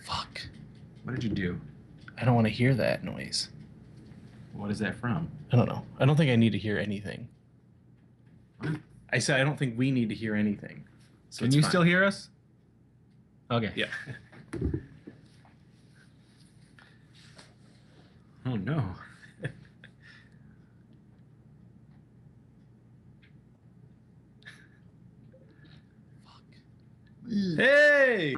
Fuck. What did you do? I don't want to hear that noise. What is that from? I don't know. I don't think I need to hear anything. What? I said I don't think we need to hear anything. So Can you still hear us? Okay. Yeah. Oh no. Hey!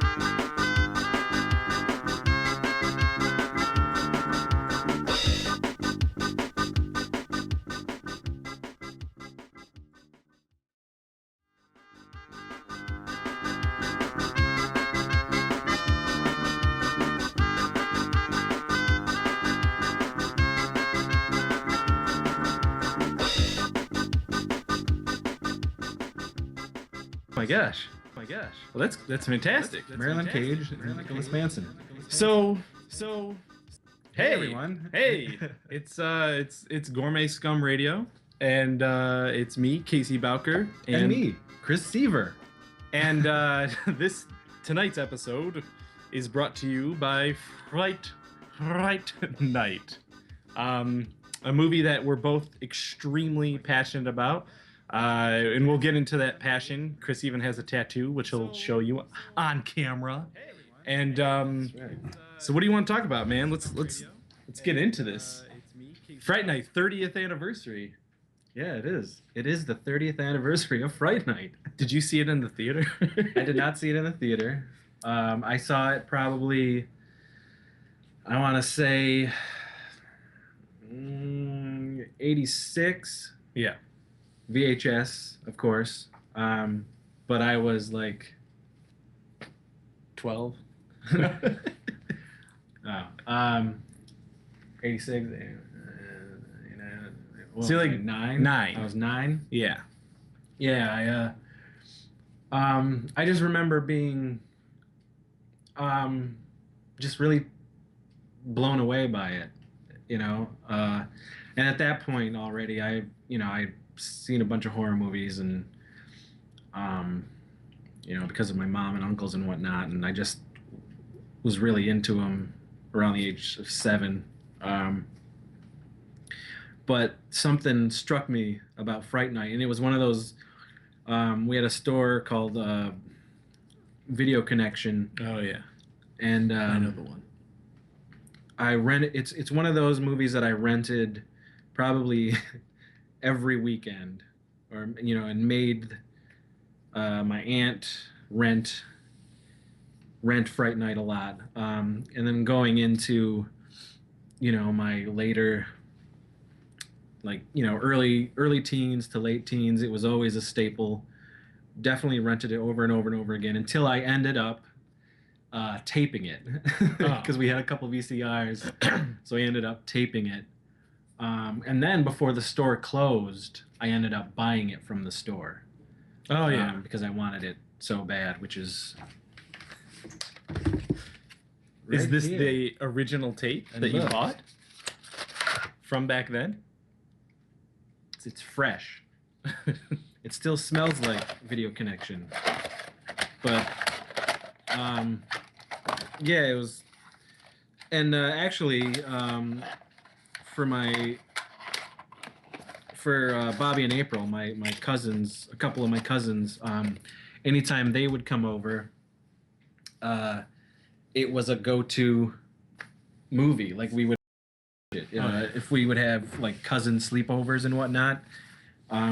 Oh my gosh. Well, that's fantastic. Marilyn Cage and Nicholas Manson. So Hey, hey everyone. Hey, it's Gourmet Scum Radio, and it's me, Casey Bowker, And me, Chris Seaver. And tonight's episode is brought to you by Fright Night, a movie that we're both extremely passionate about. And we'll get into that passion. Chris even has a tattoo, which he'll show you on camera. And so, what do you want to talk about, man? Let's get into this. Fright Night, 30th anniversary. Yeah, it is. It is the 30th anniversary of Fright Night. Did you see it in the theater? I did not see it in the theater. I saw it probably, I want to say, 86. Yeah. VHS, of course. But I was like 12. 86. So like 9. I was 9. Yeah. Yeah. I just remember being, just really blown away by it, and at that point already, I'd seen a bunch of horror movies and, because of my mom and uncles and whatnot, and I just was really into them around the age of 7. But something struck me about Fright Night, and it was one of those, we had a store called Video Connection. Oh, yeah. And I know the one. I rented, it's one of those movies that I rented probably every weekend, or and made my aunt rent Fright Night a lot, and then going into my later, early teens to late teens, it was always a staple. Definitely rented it over and over and over again until I ended up taping it, because we had a couple VCRs, so I ended up taping it. And then before the store closed, I ended up buying it from the store. Oh, yeah. Because I wanted it so bad, which is... Is this here. the original tape And that you look. bought from back then? It's fresh. It still smells like Video Connection. But, yeah, it was... And actually, for Bobby and April, my cousins, a couple of my cousins, anytime they would come over, it was a go-to movie. Like, we would, if we would have like cousin sleepovers and whatnot,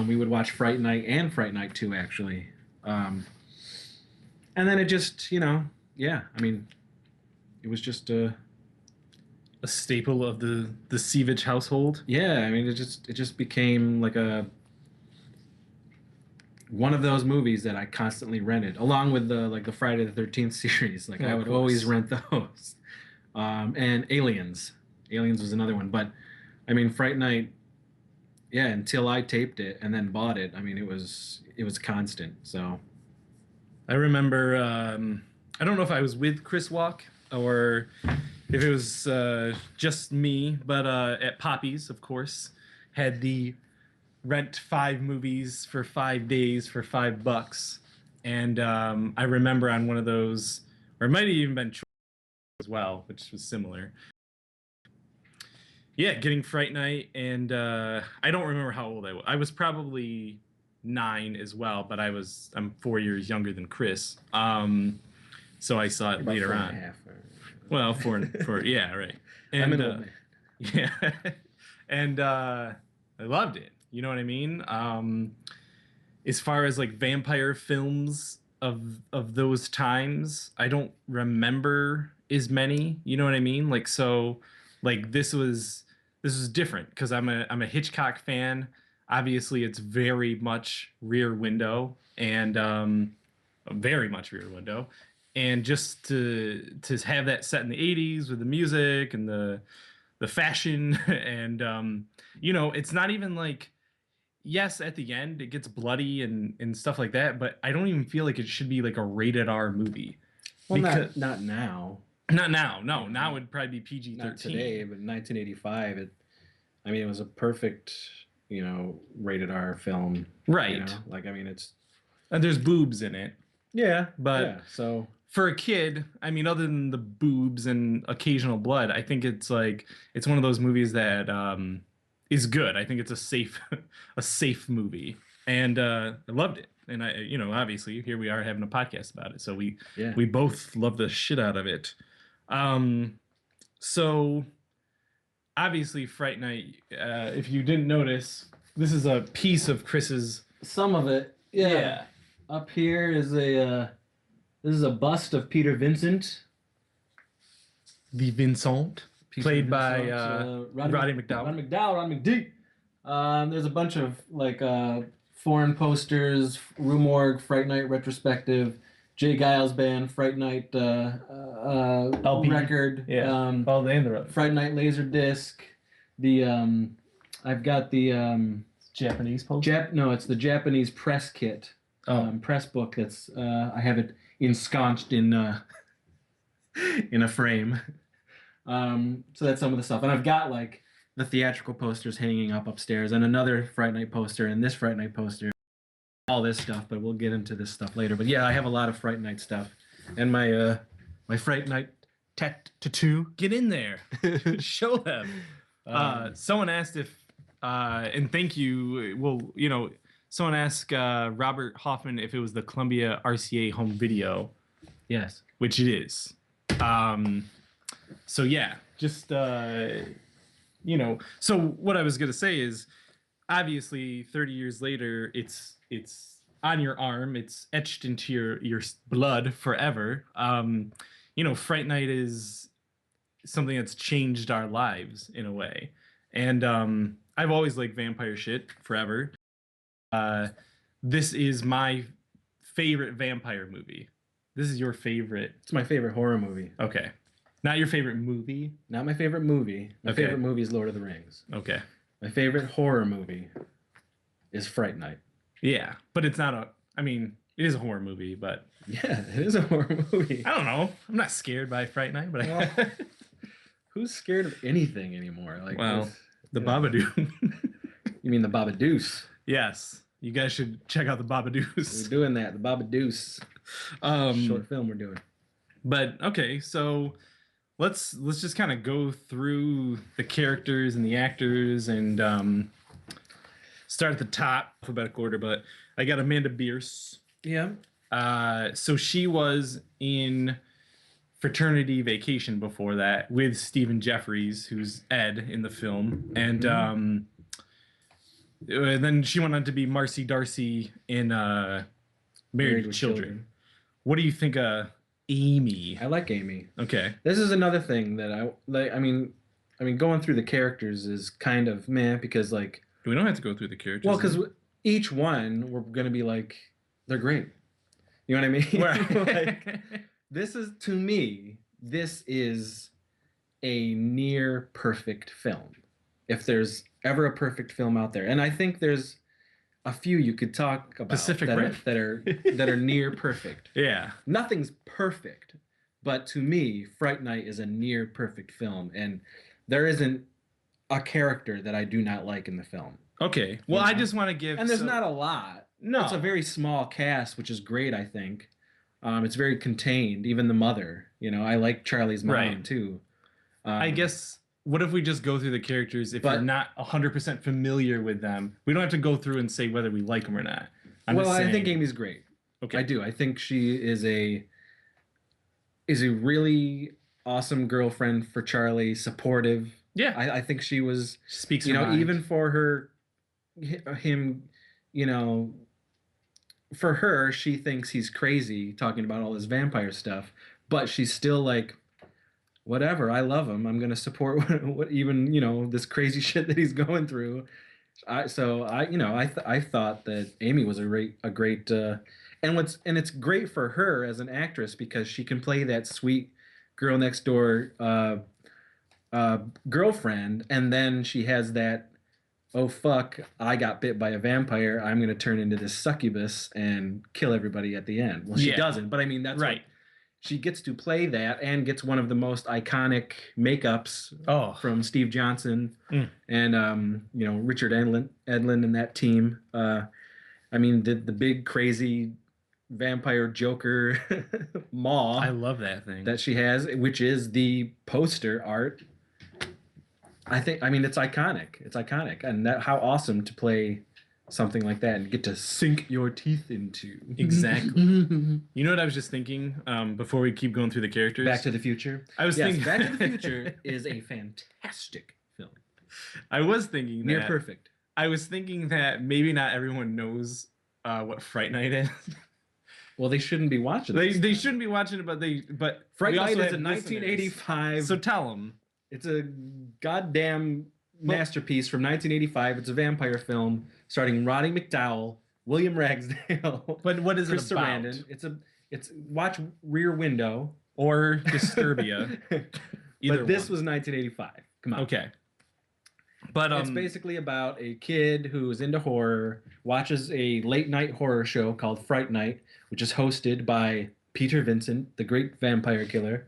we would watch Fright Night and Fright Night 2, actually. And then it just, yeah, I mean, it was just a staple of the Sievich household. Yeah, I mean, it just became like one of those movies that I constantly rented, along with the Friday the 13th series. Like, I would always rent those. And Aliens. Aliens was another one. But I mean, Fright Night, yeah, until I taped it and then bought it, I mean, it was constant. So I remember, I don't know if I was with Chris Walk or if it was just me, but at Poppy's, of course, had the rent 5 movies for 5 days for $5. And I remember on one of those, or it might have even been as well, which was similar. Yeah, getting Fright Night, and I don't remember how old I was. I was probably 9 as well, but I'm 4 years younger than Chris. So I saw it later on. 4.5. Well, four, yeah, right. And, I'm an old man. Yeah, and I loved it. You know what I mean? As far as like vampire films of those times, I don't remember as many. You know what I mean? Like so, like this was different because I'm a Hitchcock fan. Obviously, it's very much Rear Window and very much Rear Window, and just to have that set in the '80s with the music and the fashion and you know, it's not even like, yes, at the end it gets bloody and stuff like that, but I don't even feel like it should be like a rated R movie. Well, not now. Not now. No, now it'd probably be PG-13. Not today, but in 1985, it was a perfect, rated R film. Right. Like, I mean, it's... And there's boobs in it. Yeah, but yeah, so... For a kid, I mean, other than the boobs and occasional blood, I think it's like, it's one of those movies that is good. I think it's a safe movie. And I loved it. And I, obviously here we are having a podcast about it. So we both love the shit out of it. So obviously Fright Night, if you didn't notice, this is a piece of Chris's. Some of it. Yeah. Up here is this is a bust of Peter Vincent. The Vincent, played by Roddy McDowall. Roddy McD. There's a bunch of like foreign posters, Rue Morgue, Fright Night retrospective, Jay Giles Band, Fright Night record, all the end Fright Night laser disc. I've got the Japanese poster. No, it's the Japanese press kit. Press book that's I have it ensconced in a frame. So that's some of the stuff, and I've got like the theatrical posters hanging up upstairs, and another Fright Night poster, and this Fright Night poster, all this stuff. But we'll get into this stuff later. But yeah, I have a lot of Fright Night stuff, and my Fright Night tattoo. Get in there, show them. Someone asked if, and thank you. Well, someone asked Robert Hoffman if it was the Columbia RCA home video. Yes. Which it is. So yeah, just, so what I was going to say is, obviously 30 years later, it's on your arm. It's etched into your blood forever. Fright Night is something that's changed our lives in a way. And I've always liked vampire shit forever. This is my favorite vampire movie. This is your favorite. It's my favorite horror movie. Okay. Not your favorite movie? Not my favorite movie. My favorite movie is Lord of the Rings. Okay. My favorite horror movie is Fright Night. Yeah, but it's not it is a horror movie, but... Yeah, it is a horror movie. I don't know. I'm not scared by Fright Night, but who's scared of anything anymore? Like, the Babadook. You mean the Babadoos? Yes. You guys should check out the Babadoos. We're doing that. The Babadoos. Short film we're doing. But okay, so let's just kind of go through the characters and the actors and start at the top, alphabetical order. But I got Amanda Bierce. Yeah. So she was in Fraternity Vacation before that with Stephen Jeffries, who's Ed in the film, and then she went on to be Marcy Darcy in Married with Children. What do you think of Amy? I like Amy. Okay. This is another thing that I like. I mean, going through the characters is kind of meh because like we don't have to go through the characters. Well, because each one we're gonna be like, they're great. You know what I mean? Right. This is, to me, this is a near perfect film. If there's ever a perfect film out there, and I think there's a few you could talk about Pacific Rim that are near perfect. Yeah. Nothing's perfect, but to me, Fright Night is a near perfect film, and there isn't a character that I do not like in the film. Okay. Well, I just want to give... And there's not a lot. No. It's a very small cast, which is great, I think. It's very contained, even the mother. I like Charlie's mom, too. I guess, what if we just go through the characters if you're not 100% familiar with them? We don't have to go through and say whether we like them or not. I think Amy's great. Okay. I do. I think she is a really awesome girlfriend for Charlie, supportive. Yeah. I think she was, speaks her mind. even for him, for her, she thinks he's crazy talking about all this vampire stuff, but she's still like, whatever, I love him. I'm going to support what even, this crazy shit that he's going through. I thought that Amy was a great and it's great for her as an actress because she can play that sweet girl next door girlfriend, and then she has that, oh fuck, I got bit by a vampire, I'm gonna turn into this succubus and kill everybody at the end. Well, she doesn't, but I mean that's right. She gets to play that and gets one of the most iconic makeups from Steve Johnson and Richard Edlund and that team. I mean the big crazy vampire Joker maw. I love that thing that she has, which is the poster art. I mean it's iconic. It's iconic, and how awesome to play something like that and get to sink your teeth into. Exactly. You know what I was just thinking before we keep going through the characters? Back to the Future. I was thinking Back to the Future is a fantastic film. I was thinking near perfect. I was thinking that maybe not everyone knows what Fright Night is. Well, they shouldn't be watching this. They shouldn't be watching it, but Fright Night is a 1985. So tell them. It's a goddamn masterpiece from 1985. It's a vampire film starring Roddy McDowall, William Ragsdale. But what is Chris it about? Sarandon. It's watch Rear Window or Disturbia. But this was 1985. Come on. Okay. But it's basically about a kid who is into horror, watches a late night horror show called Fright Night, which is hosted by Peter Vincent, the great vampire killer,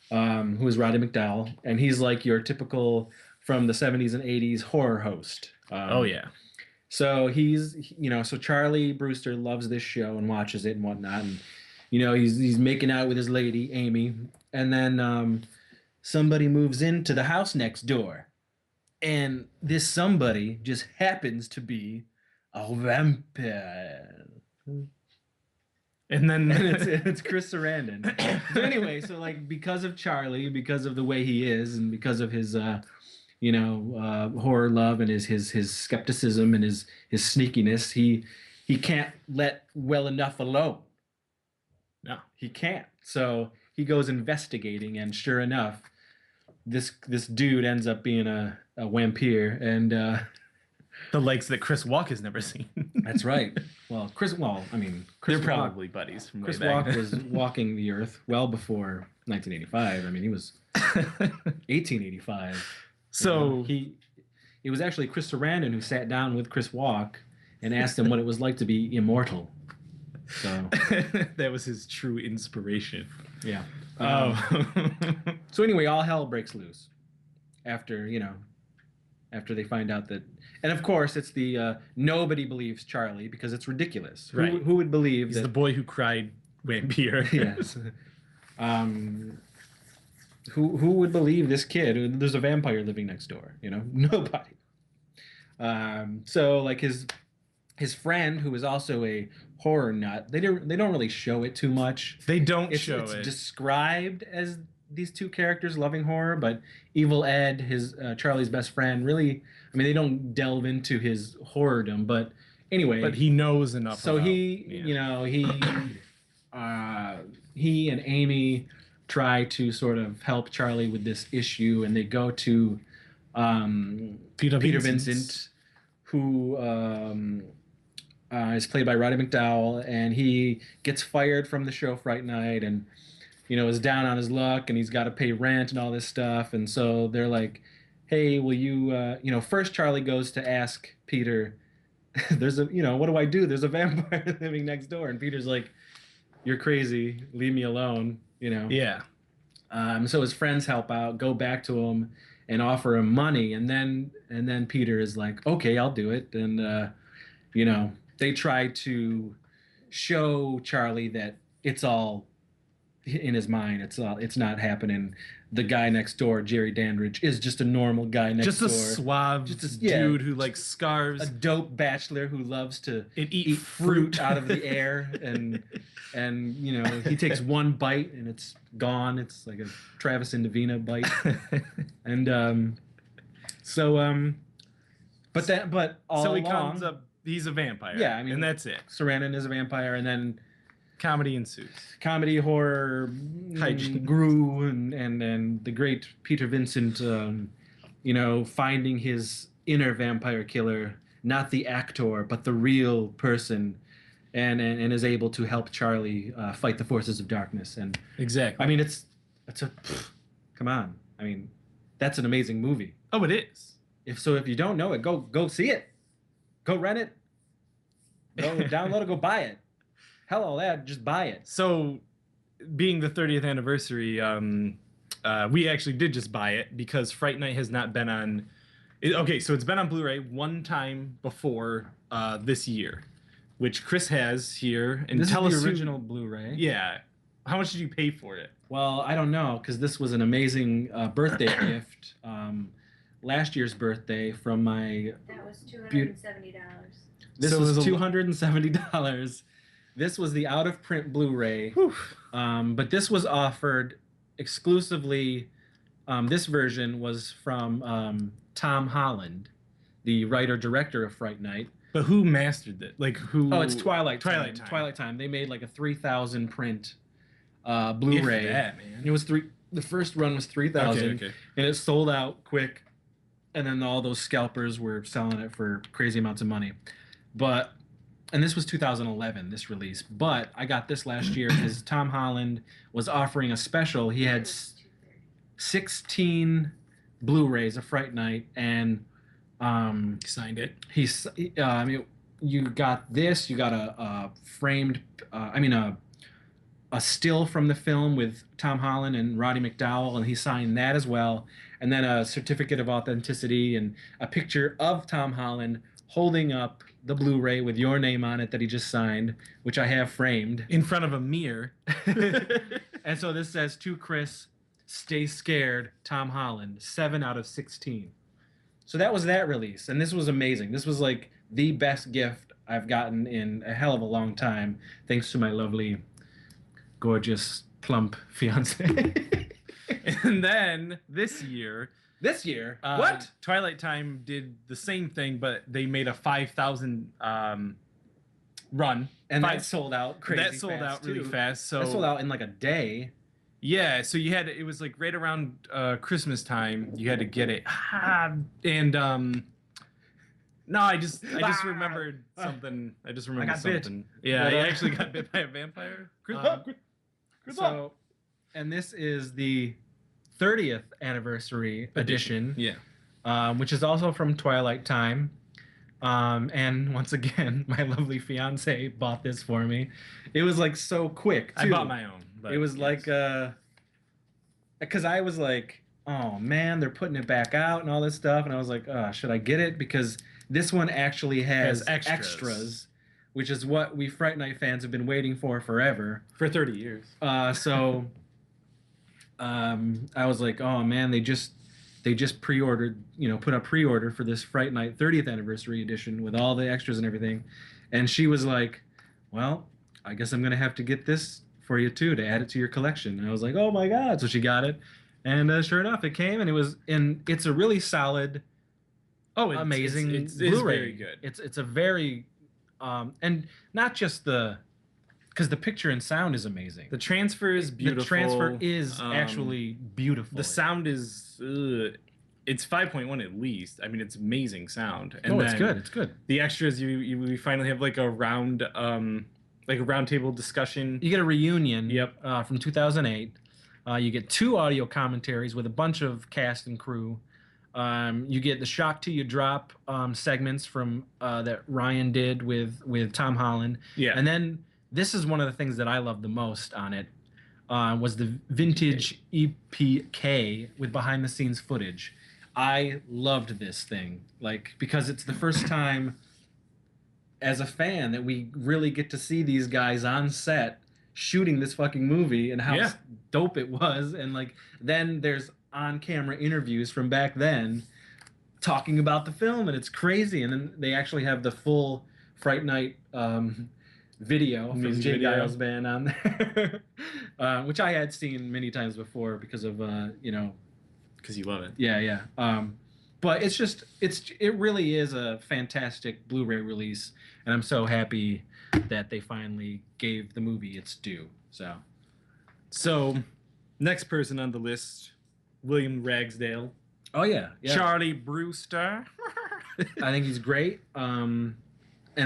who is Roddy McDowall, and he's like your typical from the 70s and 80s horror host. So so Charlie Brewster loves this show and watches it and whatnot, and he's making out with his lady Amy, and then somebody moves into the house next door, and this somebody just happens to be a vampire. And then it's Chris Sarandon. So anyway, so like because of Charlie, because of the way he is, and because of his horror love and his skepticism and his sneakiness, he can't let well enough alone. No, he can't. So he goes investigating, and sure enough, this dude ends up being a vampire, and the legs that Chris Walk has never seen. That's right. Well, Chris they're probably buddies from Chris way back. Walk was walking the earth well before 1985. I mean, he was 1885. So it was actually Chris Sarandon who sat down with Chris Walk and asked him what it was like to be immortal. So that was his true inspiration. Yeah. So anyway, all hell breaks loose after they find out that, and of course it's the nobody believes Charlie because it's ridiculous. Right. Who would believe He's that the boy who cried vampire? Yes. Who would believe this kid? There's a vampire living next door. Nobody. So like his friend, who is also a horror nut, they don't really show it too much. They don't It's described as these two characters loving horror, but Evil Ed, his Charlie's best friend, really, I mean, they don't delve into his horrordom, but anyway. But he knows enough. So he and Amy try to sort of help Charlie with this issue, and they go to Peter Vincent, who is played by Roddy McDowall, and he gets fired from the show Fright Night, and is down on his luck, and he's got to pay rent and all this stuff, and so they're like, hey, will you first Charlie goes to ask Peter, there's what do I do? There's a vampire living next door, and Peter's like, you're crazy, leave me alone. Yeah. So his friends help out, go back to him and offer him money, and then Peter is like, okay, I'll do it, and they try to show Charlie that it's all in his mind. It's not happening. The guy next door, Jerry Dandridge, is just a normal guy next door. Just a suave dude who likes scarves. A dope bachelor who loves to eat fruit out of the air, and you know, he takes one bite and it's gone. It's like a Travis and Davina bite. And so he comes up. He's a vampire. Yeah, I mean, and that's it. Sarandon is a vampire, and then comedy ensues. Comedy, horror, hygiene, Gru, and the great Peter Vincent, you know, finding his inner vampire killer, not the actor, but the real person, and is able to help Charlie fight the forces of darkness. And exactly. I mean, it's come on. I mean, that's an amazing movie. Oh, it is. If you don't know it, go see it. Go rent it. Go download it. Go buy it. Hell, all that, just buy it. So, being the 30th anniversary, we actually did just buy it because Fright Night has not been on. Okay, so it's been on Blu-ray one time before this year, which Chris has here. And this tell is us the original Blu-ray. Yeah. How much did you pay for it? Well, I don't know, because this was an amazing birthday gift. Last year's birthday from my. That was $270. This was $270. This was the out-of-print Blu-ray, but this was offered exclusively. This version was from Tom Holland, the writer-director of Fright Night. But who mastered it? Like who? Oh, it's Twilight Time. Twilight Time. They made like a 3,000 print Blu-ray. If that, man. It was the first run was 3,000, okay. And it sold out quick. And then all those scalpers were selling it for crazy amounts of money. And this was 2011, this release. But I got this last year because Tom Holland was offering a special. He had 16 Blu-rays of Fright Night, and he signed it. I mean, you got this. You got a framed. A still from the film with Tom Holland and Roddy McDowall, and he signed that as well. And then a certificate of authenticity and a picture of Tom Holland holding up the Blu-ray with your name on it that he just signed, which I have framed. In front of a mirror. And so this says, to Chris, stay scared, Tom Holland, 7 out of 16. So that was that release, and this was amazing. This was like the best gift I've gotten in a hell of a long time, thanks to my lovely, gorgeous, plump fiance. And then this year, what? Twilight Time did the same thing, but they made a 5,000 run, and that sold out crazy. That sold out really fast. So that sold out in like a day. Yeah, so it was like right around Christmas time. You had to get it, and no, I just remembered something. I just remembered something. Bit. Yeah, I actually got bit by a vampire. And this is the 30th anniversary edition. Yeah. Which is also from Twilight Time. And once again, my lovely fiance bought this for me. It was like so quick, too. I bought my own. It was like, because I was like, oh man, they're putting it back out and all this stuff. And I was like, should I get it? Because this one actually has extras, which is what we Fright Night fans have been waiting for forever. For 30 years. So I was like, oh man, they just pre-ordered, put a pre-order for this Fright Night 30th anniversary edition with all the extras and everything. And she was like, well, I guess I'm going to have to get this for you too, to add it to your collection. And I was like, oh my God. So she got it. And sure enough, it came, and it's a really solid, amazing it's Blu-ray. Very good. It's a very, and not just because the picture and sound is amazing. The transfer is beautiful. The transfer is actually beautiful. The sound is, it's 5.1 at least. I mean, it's amazing sound. And it's good. It's good. The extras, we finally have like a round table discussion. You get a reunion. Yep. From 2008. You get 2 audio commentaries with a bunch of cast and crew. You get the Shock Till You Drop segments from that Ryan did with Tom Holland. Yeah. And then this is one of the things that I love the most on it, was the vintage EPK with behind the scenes footage. I loved this thing, because it's the first time as a fan that we really get to see these guys on set shooting this fucking movie and how dope it was. And like then there's on-camera interviews from back then talking about the film, and it's crazy. And then they actually have the full Fright Night video from Jay Giles' band on there, which I had seen many times before because of because you love it. Yeah. But it really is a fantastic Blu-ray release, and I'm so happy that they finally gave the movie its due. So next person on the list, William Ragsdale. Oh yeah. Charlie Brewster. I think he's great. And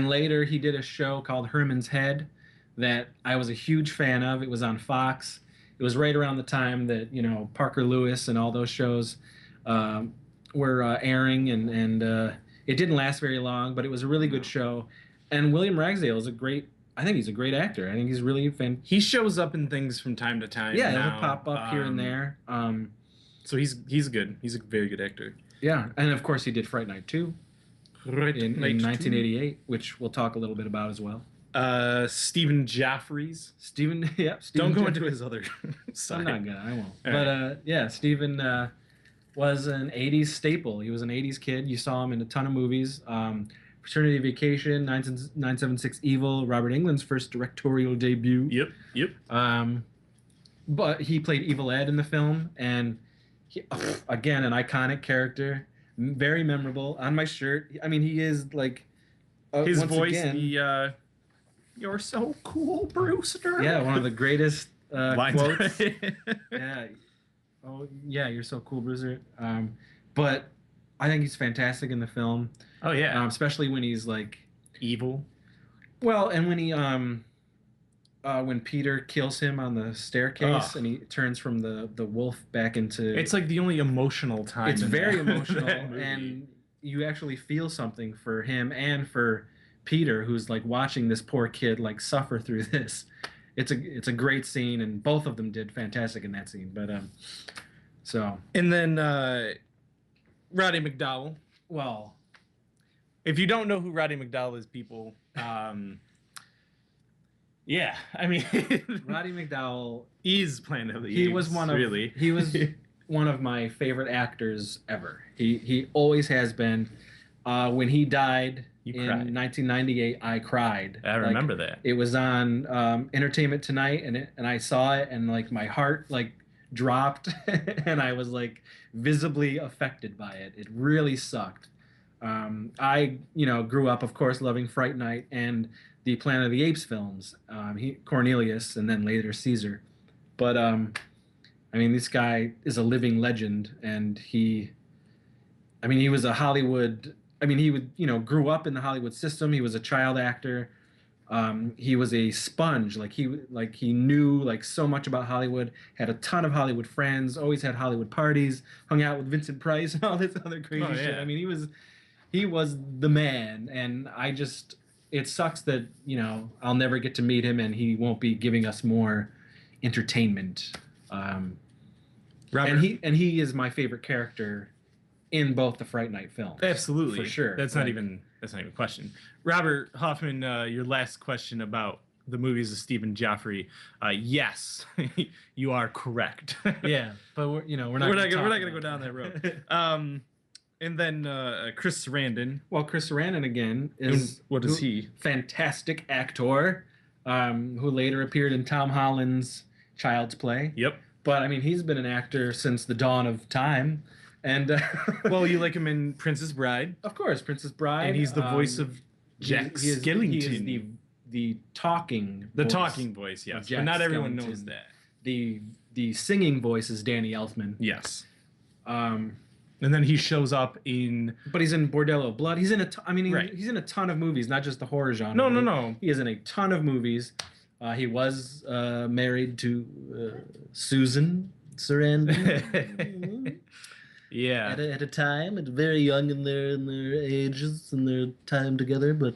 later he did a show called Herman's Head that I was a huge fan of. It was on Fox. It was right around the time that Parker Lewis and all those shows were airing, and it didn't last very long, but it was a really good show. And William Ragsdale is I think he's a great actor. I think he's really He shows up in things from time to time. Yeah, he'll pop up here and there. So he's good. He's a very good actor. Yeah, and of course he did Fright Night 2 in 1988, which we'll talk a little bit about as well. Stephen Geoffreys. Don't go into his other side. I'm not gonna. I won't. All But Stephen was an 80s staple. He was an 80s kid. You saw him in a ton of movies. Fraternity Vacation, 976 Evil, Robert Englund's first directorial debut. Yep. But he played Evil Ed in the film, and again, an iconic character, very memorable. On my shirt, I mean, he is like his once voice. Again, You're so cool, Brewster. Yeah, one of the greatest quotes. Yeah. Oh yeah, you're so cool, Brewster. But I think he's fantastic in the film. Oh yeah, especially when he's like evil. Well, and when he when Peter kills him on the staircase and he turns from the wolf back into. It's like the only emotional time. It's very emotional, and you actually feel something for him and for Peter, who's like watching this poor kid like suffer through this. It's a great scene, and both of them did fantastic in that scene. But and then Roddy McDowall. Well, if you don't know who Roddy McDowall is, people, yeah, I mean, Roddy McDowall is Planet of the Apes. He was one of my favorite actors ever. He always has been. When he died in 1998, I cried. I remember that. It was on Entertainment Tonight, and I saw it, and like my heart like dropped, and I was like visibly affected by it. It really sucked. I grew up, of course, loving Fright Night and the Planet of the Apes films. Cornelius, and then later Caesar. But I mean, this guy is a living legend, and he was a Hollywood. I mean, he grew up in the Hollywood system. He was a child actor. He was a sponge. He knew so much about Hollywood. Had a ton of Hollywood friends. Always had Hollywood parties. Hung out with Vincent Price and all this other crazy shit. I mean, he was the man. And it sucks that I'll never get to meet him, and he won't be giving us more entertainment. Robert, and he is my favorite character in both the Fright Night films. Absolutely. For sure. That's not even a question. Robert Hoffman, your last question about the movies of Stephen Geoffrey. Yes, you are correct. Yeah, but we're not going to go down that road. And then Chris Sarandon. Well, Chris Sarandon again is what is he? Fantastic actor, who later appeared in Tom Holland's Child's Play. Yep. But I mean, he's been an actor since the dawn of time. And well, you like him in Princess Bride, of course, Princess Bride, and he's the voice of Jack Skellington. He is the talking voice, yes, but not everyone knows that. The singing voice is Danny Elfman. Yes. And then he shows up in. But he's in Bordello Blood. He's in right. He's in a ton of movies, not just the horror genre. No. He is in a ton of movies. He was married to Susan Sarandon. Yeah. At a time, very young in their ages and their time together, but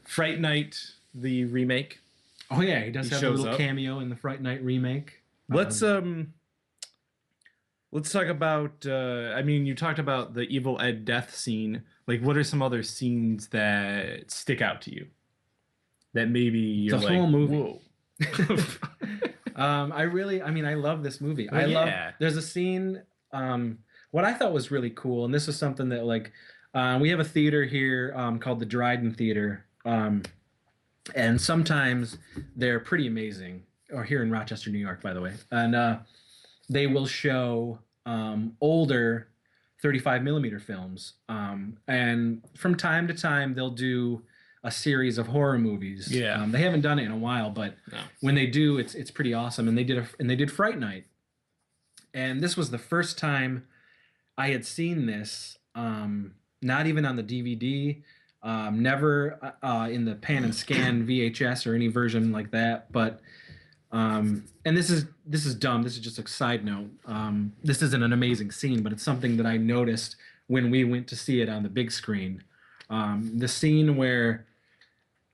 Fright Night, the remake. Oh yeah, he does have a little cameo in the Fright Night remake. Let's let's talk about. I mean, you talked about the Evil Ed death scene. Like, what are some other scenes that stick out to you? That maybe you're The like, whole movie. whoa. I love this movie. Well, There's a scene, what I thought was really cool, and this is something that like, we have a theater here, called the Dryden Theater, and sometimes they're pretty amazing, or here in Rochester, New York, by the way, and they will show, older 35 millimeter films, and from time to time they'll do a series of horror movies. Yeah. They haven't done it in a while, but No. when they do, it's pretty awesome. And they did Fright Night, and this was the first time I had seen this. Not even on the DVD, never in the pan and scan VHS or any version like that. But and this is dumb. This is just a side note. This isn't an amazing scene, but it's something that I noticed when we went to see it on the big screen. The scene where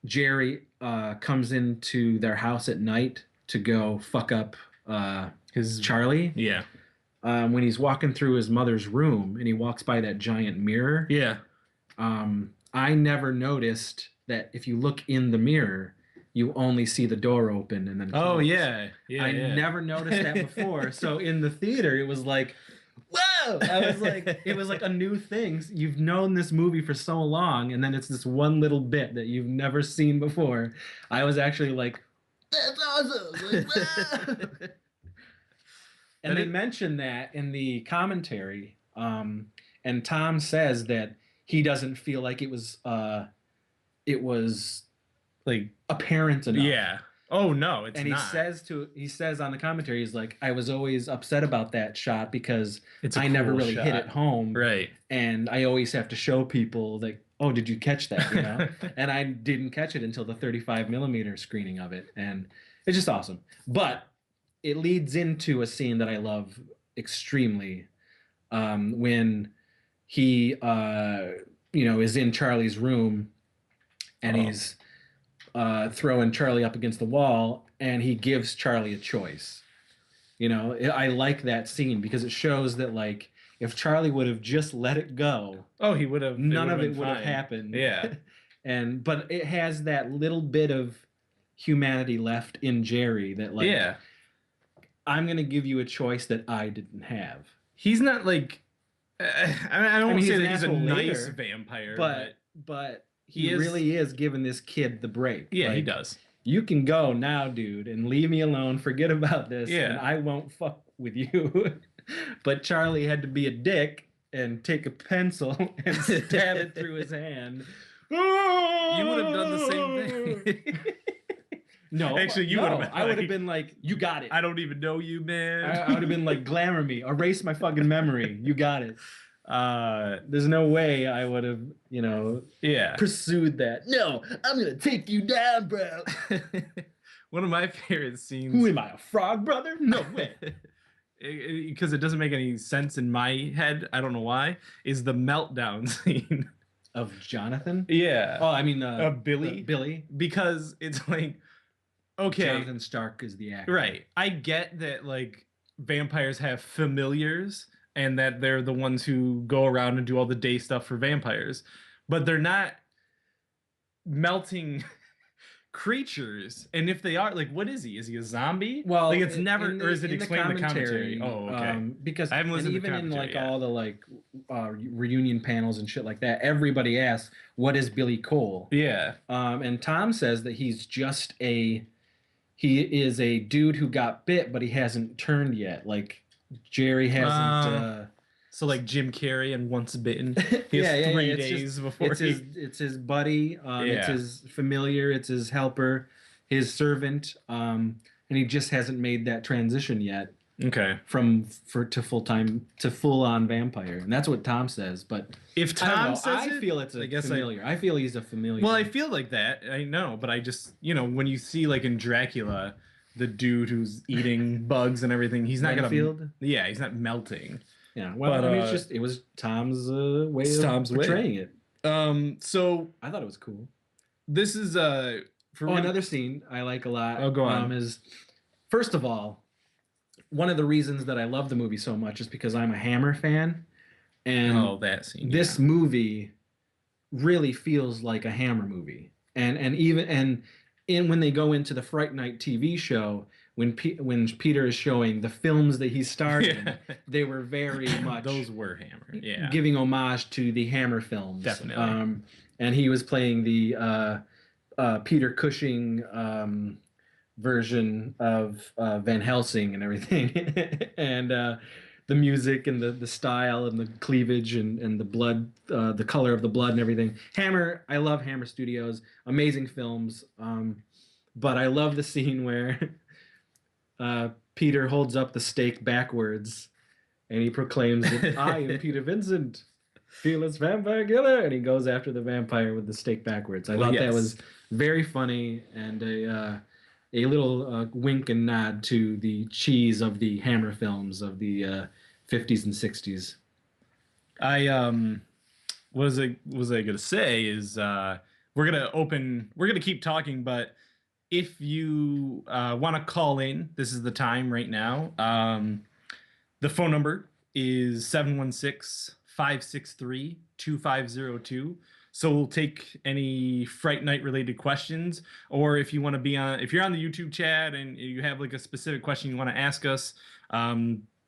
Jerry comes into their house at night to go fuck up his Charlie. Yeah. When he's walking through his mother's room and he walks by that giant mirror. Yeah. I never noticed that if you look in the mirror, you only see the door open and then close. Oh yeah. Yeah. I never noticed that before. So in the theater, it was like, whoa! I was like, it was like a new thing. You've known this movie for so long, and then it's this one little bit that you've never seen before. I was actually like, that's awesome! Like, whoa! And they mentioned that in the commentary, and Tom says that he doesn't feel like it was like apparent enough. Yeah. Oh no, it's and not. He says on the commentary, he's like, I was always upset about that shot because I cool never really shot. hit it home. Right. And I always have to show people like, oh, did you catch that? You know? And I didn't catch it until the 35 millimeter screening of it. And it's just awesome. But it leads into a scene that I love extremely, when he is in Charlie's room and he's throwing Charlie up against the wall, and he gives Charlie a choice. I like that scene because it shows that like if Charlie would have just let it go, he would have. None of it would have happened. Yeah. But it has that little bit of humanity left in Jerry that like, yeah, I'm gonna give you a choice that I didn't have. He's not like. I don't want to say that he's a nice later, vampire, but he really is giving this kid the break. Yeah, like, he does. You can go now, dude, and leave me alone. Forget about this. Yeah. And I won't fuck with you. But Charlie had to be a dick and take a pencil and stab it through his hand. You would have done the same thing. No, actually, you would have. I would have been like, "You got it." I don't even know you, man. I would have been like, "Glamour me, erase my fucking memory. You got it." There's no way I would have, pursued that. No, I'm gonna take you down, bro. One of my favorite scenes. Who am I, a frog brother? No way. Because it doesn't make any sense in my head. I don't know why. Is the meltdown scene of Jonathan? Yeah. Oh, I mean, Billy. Billy. Because it's like, okay, Jonathan Stark is the actor. Right. I get that like vampires have familiars and that they're the ones who go around and do all the day stuff for vampires, but they're not melting creatures. And if they are, like, what is he? Is he a zombie? Well, like it's never, or is it explained in the commentary? Oh, okay. Because I haven't listened to the even in like yet. all the like reunion panels and shit like that, everybody asks, "What is Billy Cole?" Yeah. And Tom says that he is a dude who got bit, but he hasn't turned yet. Like Jerry hasn't. So like Jim Carrey and Once Bitten. He has 3 days before it's his buddy. It's his familiar. It's his helper, his servant. And he just hasn't made that transition yet. Okay. To full on vampire, and that's what Tom says. But if Tom says I feel it's familiar. I feel he's a familiar. Well, I feel like that. I know, but I just when you see like in Dracula, the dude who's eating bugs and everything, he's not gonna. Yeah, he's not melting. Yeah, well, but, I mean, it was Tom's way of portraying it. So I thought it was cool. This is another scene I like a lot. Oh, go on. Is first of all, one of the reasons that I love the movie so much is because I'm a Hammer fan, and that scene. This movie really feels like a Hammer movie, and even in when they go into the Fright Night TV show, when Peter is showing the films that he starred in, they were very much those were Hammer, giving homage to the Hammer films. Definitely. And he was playing the Peter Cushing version of Van Helsing and everything, and the music and the style and the cleavage and the blood, the color of the blood and everything. Hammer, I love Hammer Studios, amazing films. But I love the scene where Peter holds up the stake backwards and he proclaims that I am Peter Vincent, fearless vampire killer, and he goes after the vampire with the stake backwards. I thought that was very funny and a little wink and nod to the cheese of the Hammer films of the 50s and 60s. What was I gonna say is we're gonna keep talking, but if you want to call in, this is the time right now. The phone number is 716-563-2502. So we'll take any Fright Night related questions, or if you want to if you're on the YouTube chat and you have like a specific question you want to ask us,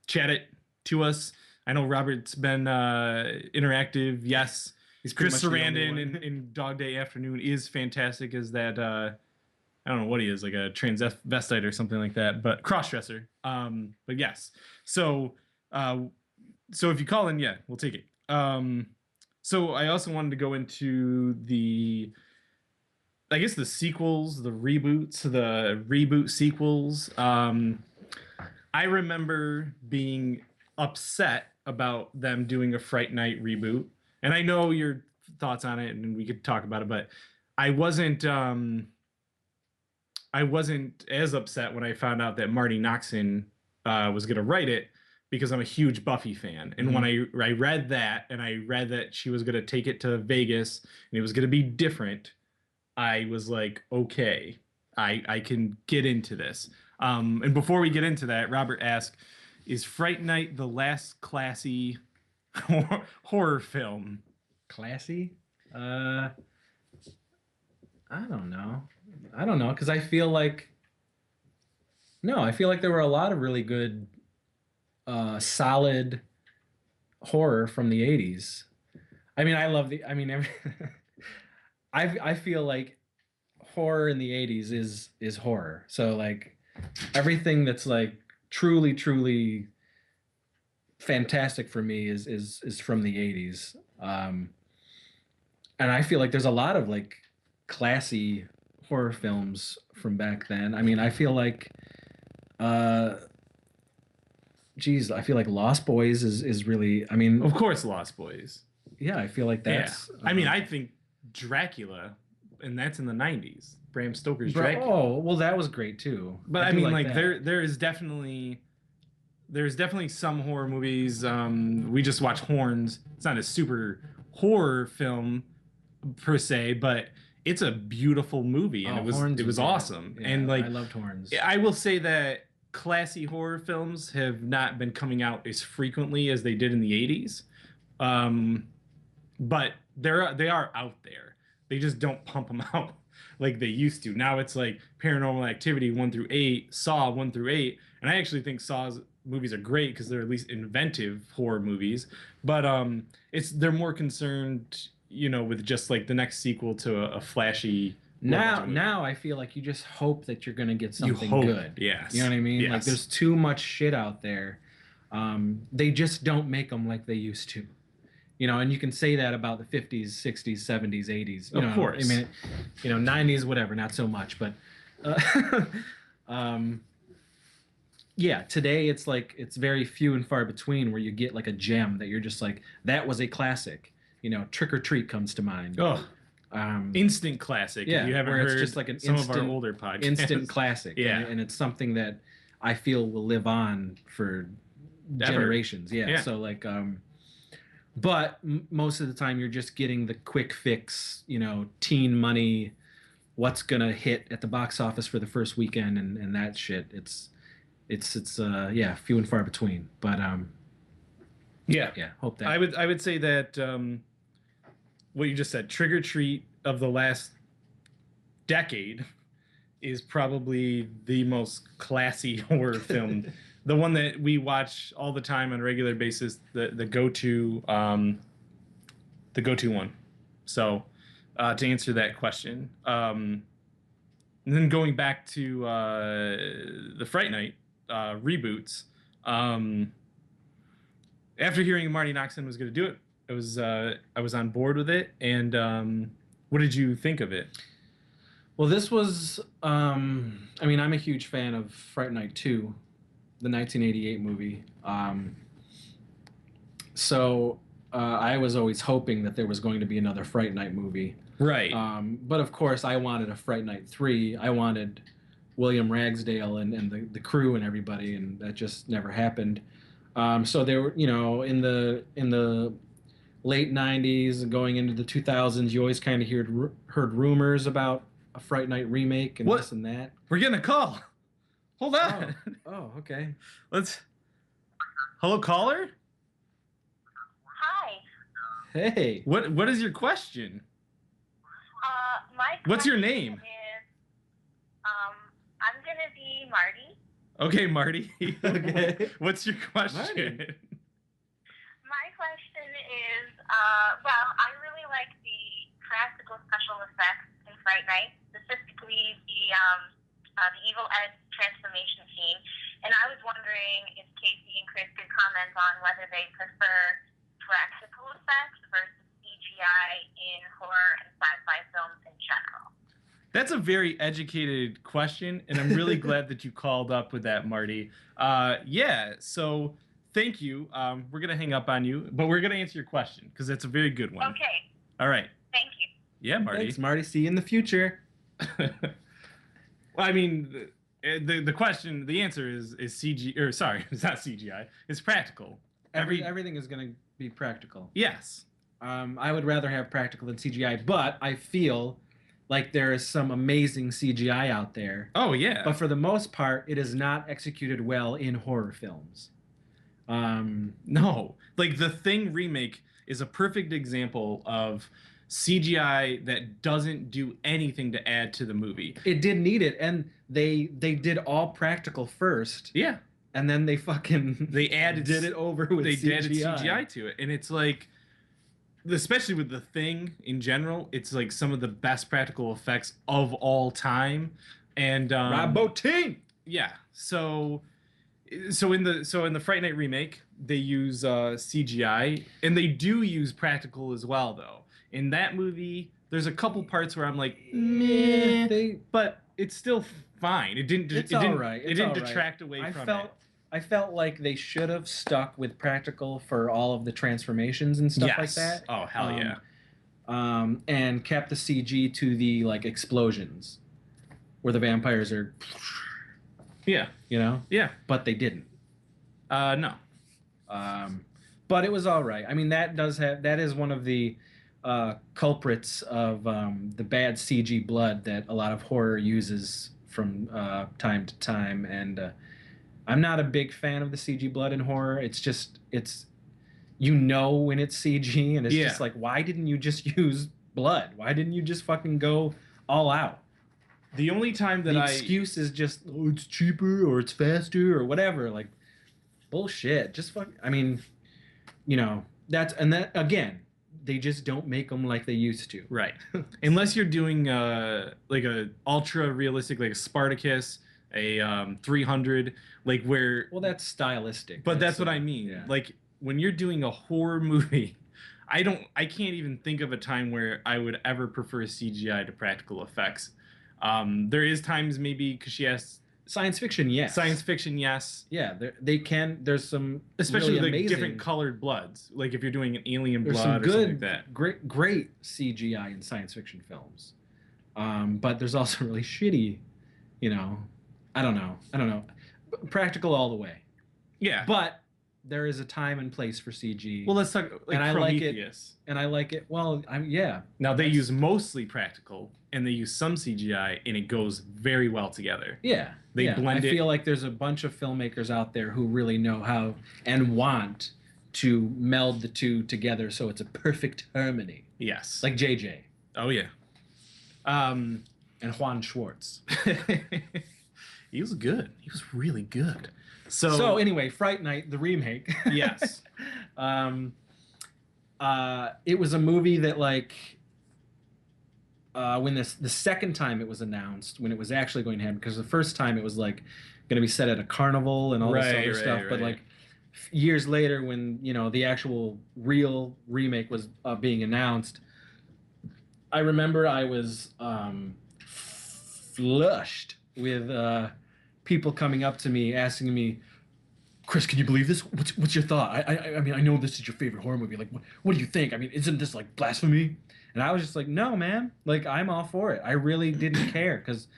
chat it to us. I know Robert's been interactive. Yes, Chris Sarandon in Dog Day Afternoon is fantastic as that. I don't know what he is, like a transvestite or something like that, but crossdresser. But yes. So if you call in, yeah, we'll take it. So I also wanted to go into the sequels, the reboots, the reboot sequels. I remember being upset about them doing a Fright Night reboot, and I know your thoughts on it, and we could talk about it, but I wasn't as upset when I found out that Marty Noxon was going to write it, because I'm a huge Buffy fan. And when I read that, and I read that she was going to take it to Vegas and it was going to be different, I was like, okay, I can get into this. And before we get into that, Robert asked, is Fright Night the last classy horror film? Classy? I don't know, because I feel like there were a lot of really good solid horror from the 80s. I mean, I feel like horror in the 80s is horror. So like everything that's like truly fantastic for me is from the 80s. And I feel like there's a lot of like classy horror films from back then. I mean, I feel like I feel like Lost Boys is really, I mean, of course Lost Boys. Yeah, I feel like that's I mean, I think Dracula, and that's in the 90s. Bram Stoker's Dracula. Oh, well, that was great too. But I mean, like there's definitely some horror movies. We just watched Horns. It's not a super horror film per se, but it's a beautiful movie, and it was awesome. Yeah, and like I loved Horns. I will say that classy horror films have not been coming out as frequently as they did in the 80s. But they are out there. They just don't pump them out like they used to. Now it's like Paranormal Activity 1 through 8, Saw 1 through 8, and I actually think Saw's movies are great because they're at least inventive horror movies. But they're more concerned, with just like the next sequel to a flashy. Now I feel like you just hope that you're gonna get something good. Yes. You know what I mean? Yes. Like there's too much shit out there. They just don't make them like they used to. And you can say that about the 50s, 60s, 70s, 80s. Of course. I mean, 90s, whatever, not so much. But yeah, today it's like it's very few and far between where you get like a gem that you're just like, that was a classic. Trick or Treat comes to mind. Oh. Instant classic. Yeah, if you haven't heard it's just like of our older podcasts. Instant classic. Yeah, and it's something that I feel will live on for generations. Yeah. So like, but most of the time you're just getting the quick fix. Teen money. What's gonna hit at the box office for the first weekend and that shit. it's yeah, few and far between. But Yeah. hope that I would say that what you just said, Trick or Treat of the last decade is probably the most classy horror film. The one that we watch all the time on a regular basis, the go-to one. So to answer that question, and then going back to the Fright Night reboots, after hearing Marty Noxon was going to do it, I was on board with it. And what did you think of it? Well, this was, I mean, I'm a huge fan of Fright Night 2, the 1988 movie. So I was always hoping that there was going to be another Fright Night movie. Right. But of course, I wanted a Fright Night 3. I wanted William Ragsdale and the crew and everybody, and that just never happened. So there were, you know, in the late 90s and going into the 2000s, you always kind of heard rumors about a Fright Night remake and this and that. We're getting a call. Hold on. Oh, okay. Let's. Hello, caller. Hi. Hey. What is your question? My What's your question name? Is, I'm gonna be Marty. Okay, Marty. Okay. What's your question? Marty. My question is, well, I really like the practical special effects in Fright Night, specifically the Evil Ed transformation scene. And I was wondering if Casey and Chris could comment on whether they prefer practical effects versus CGI in horror and sci-fi films in general. That's a very educated question, and I'm really glad that you called up with that, Marty. Yeah, so thank you. We're going to hang up on you, but we're going to answer your question because it's a very good one. Okay. All right. Thank you. Yeah, Marty. Thanks, Marty. See you in the future. Well, I mean, the question, the answer is CG, or sorry, it's not CGI. It's practical. Everything is going to be practical. Yes. I would rather have practical than CGI, but I feel like there is some amazing CGI out there. Oh, yeah. But for the most part, it is not executed well in horror films. No. Like, the Thing remake is a perfect example of CGI that doesn't do anything to add to the movie. It did need it, and they did all practical first. Yeah. And then they did it over with CGI. They added CGI to it. And it's like, especially with The Thing in general, it's like some of the best practical effects of all time. And Rob Bottin. Yeah. So in the Fright Night remake, they use CGI, and they do use practical as well, though. In that movie, there's a couple parts where I'm like, meh, but it's still fine. It didn't detract away from it. I felt like they should have stuck with practical for all of the transformations and stuff like that. Oh, hell yeah. And kept the CG to the like explosions where the vampires are. Yeah. You know? Yeah. But they didn't. No. But it was all right. I mean, that is one of the culprits of the bad CG blood that a lot of horror uses from time to time. And I'm not a big fan of the CG blood in horror. It's you know when it's CG, and it's just like, why didn't you just use blood? Why didn't you just fucking go all out? The only time that the excuse is just, oh, it's cheaper or it's faster or whatever. Like, bullshit. Just fuck. I mean, you know, that again, they just don't make them like they used to. Right. Unless you're doing like a ultra realistic, like a Spartacus, a 300, like where. Well, that's stylistic. But that's what I mean. Yeah. Like when you're doing a horror movie, I can't even think of a time where I would ever prefer CGI to practical effects. There is times maybe because she has science fiction, yes. Science fiction, yes. Yeah, they can. There's some especially really like amazing, different colored bloods. Like if you're doing an alien there's blood some or good, something like that. Great CGI in science fiction films. But there's also really shitty, you know. I don't know. Practical all the way. Yeah. But there is a time and place for CG. Well, let's talk like And I like it. Prometheus. And I like it. Well, yeah. Now they use mostly practical, and they use some CGI, and it goes very well together. Yeah. They blend it. I feel like there's a bunch of filmmakers out there who really know how and want to meld the two together so it's a perfect harmony. Yes. Like JJ. Oh yeah. And Juan Schwartz. He was good. He was really good. So anyway, Fright Night, the remake. Yes. It was a movie that like when the second time it was announced, when it was actually going to happen, because the first time it was like going to be set at a carnival and all this other stuff, but like years later when the actual real remake was being announced, I remember I was flushed with people coming up to me asking me, Chris, can you believe this? What's your thought? I mean, I know this is your favorite horror movie. Like, what do you think? I mean, isn't this like blasphemy? And I was just like, no, man. Like, I'm all for it. I really didn't care, because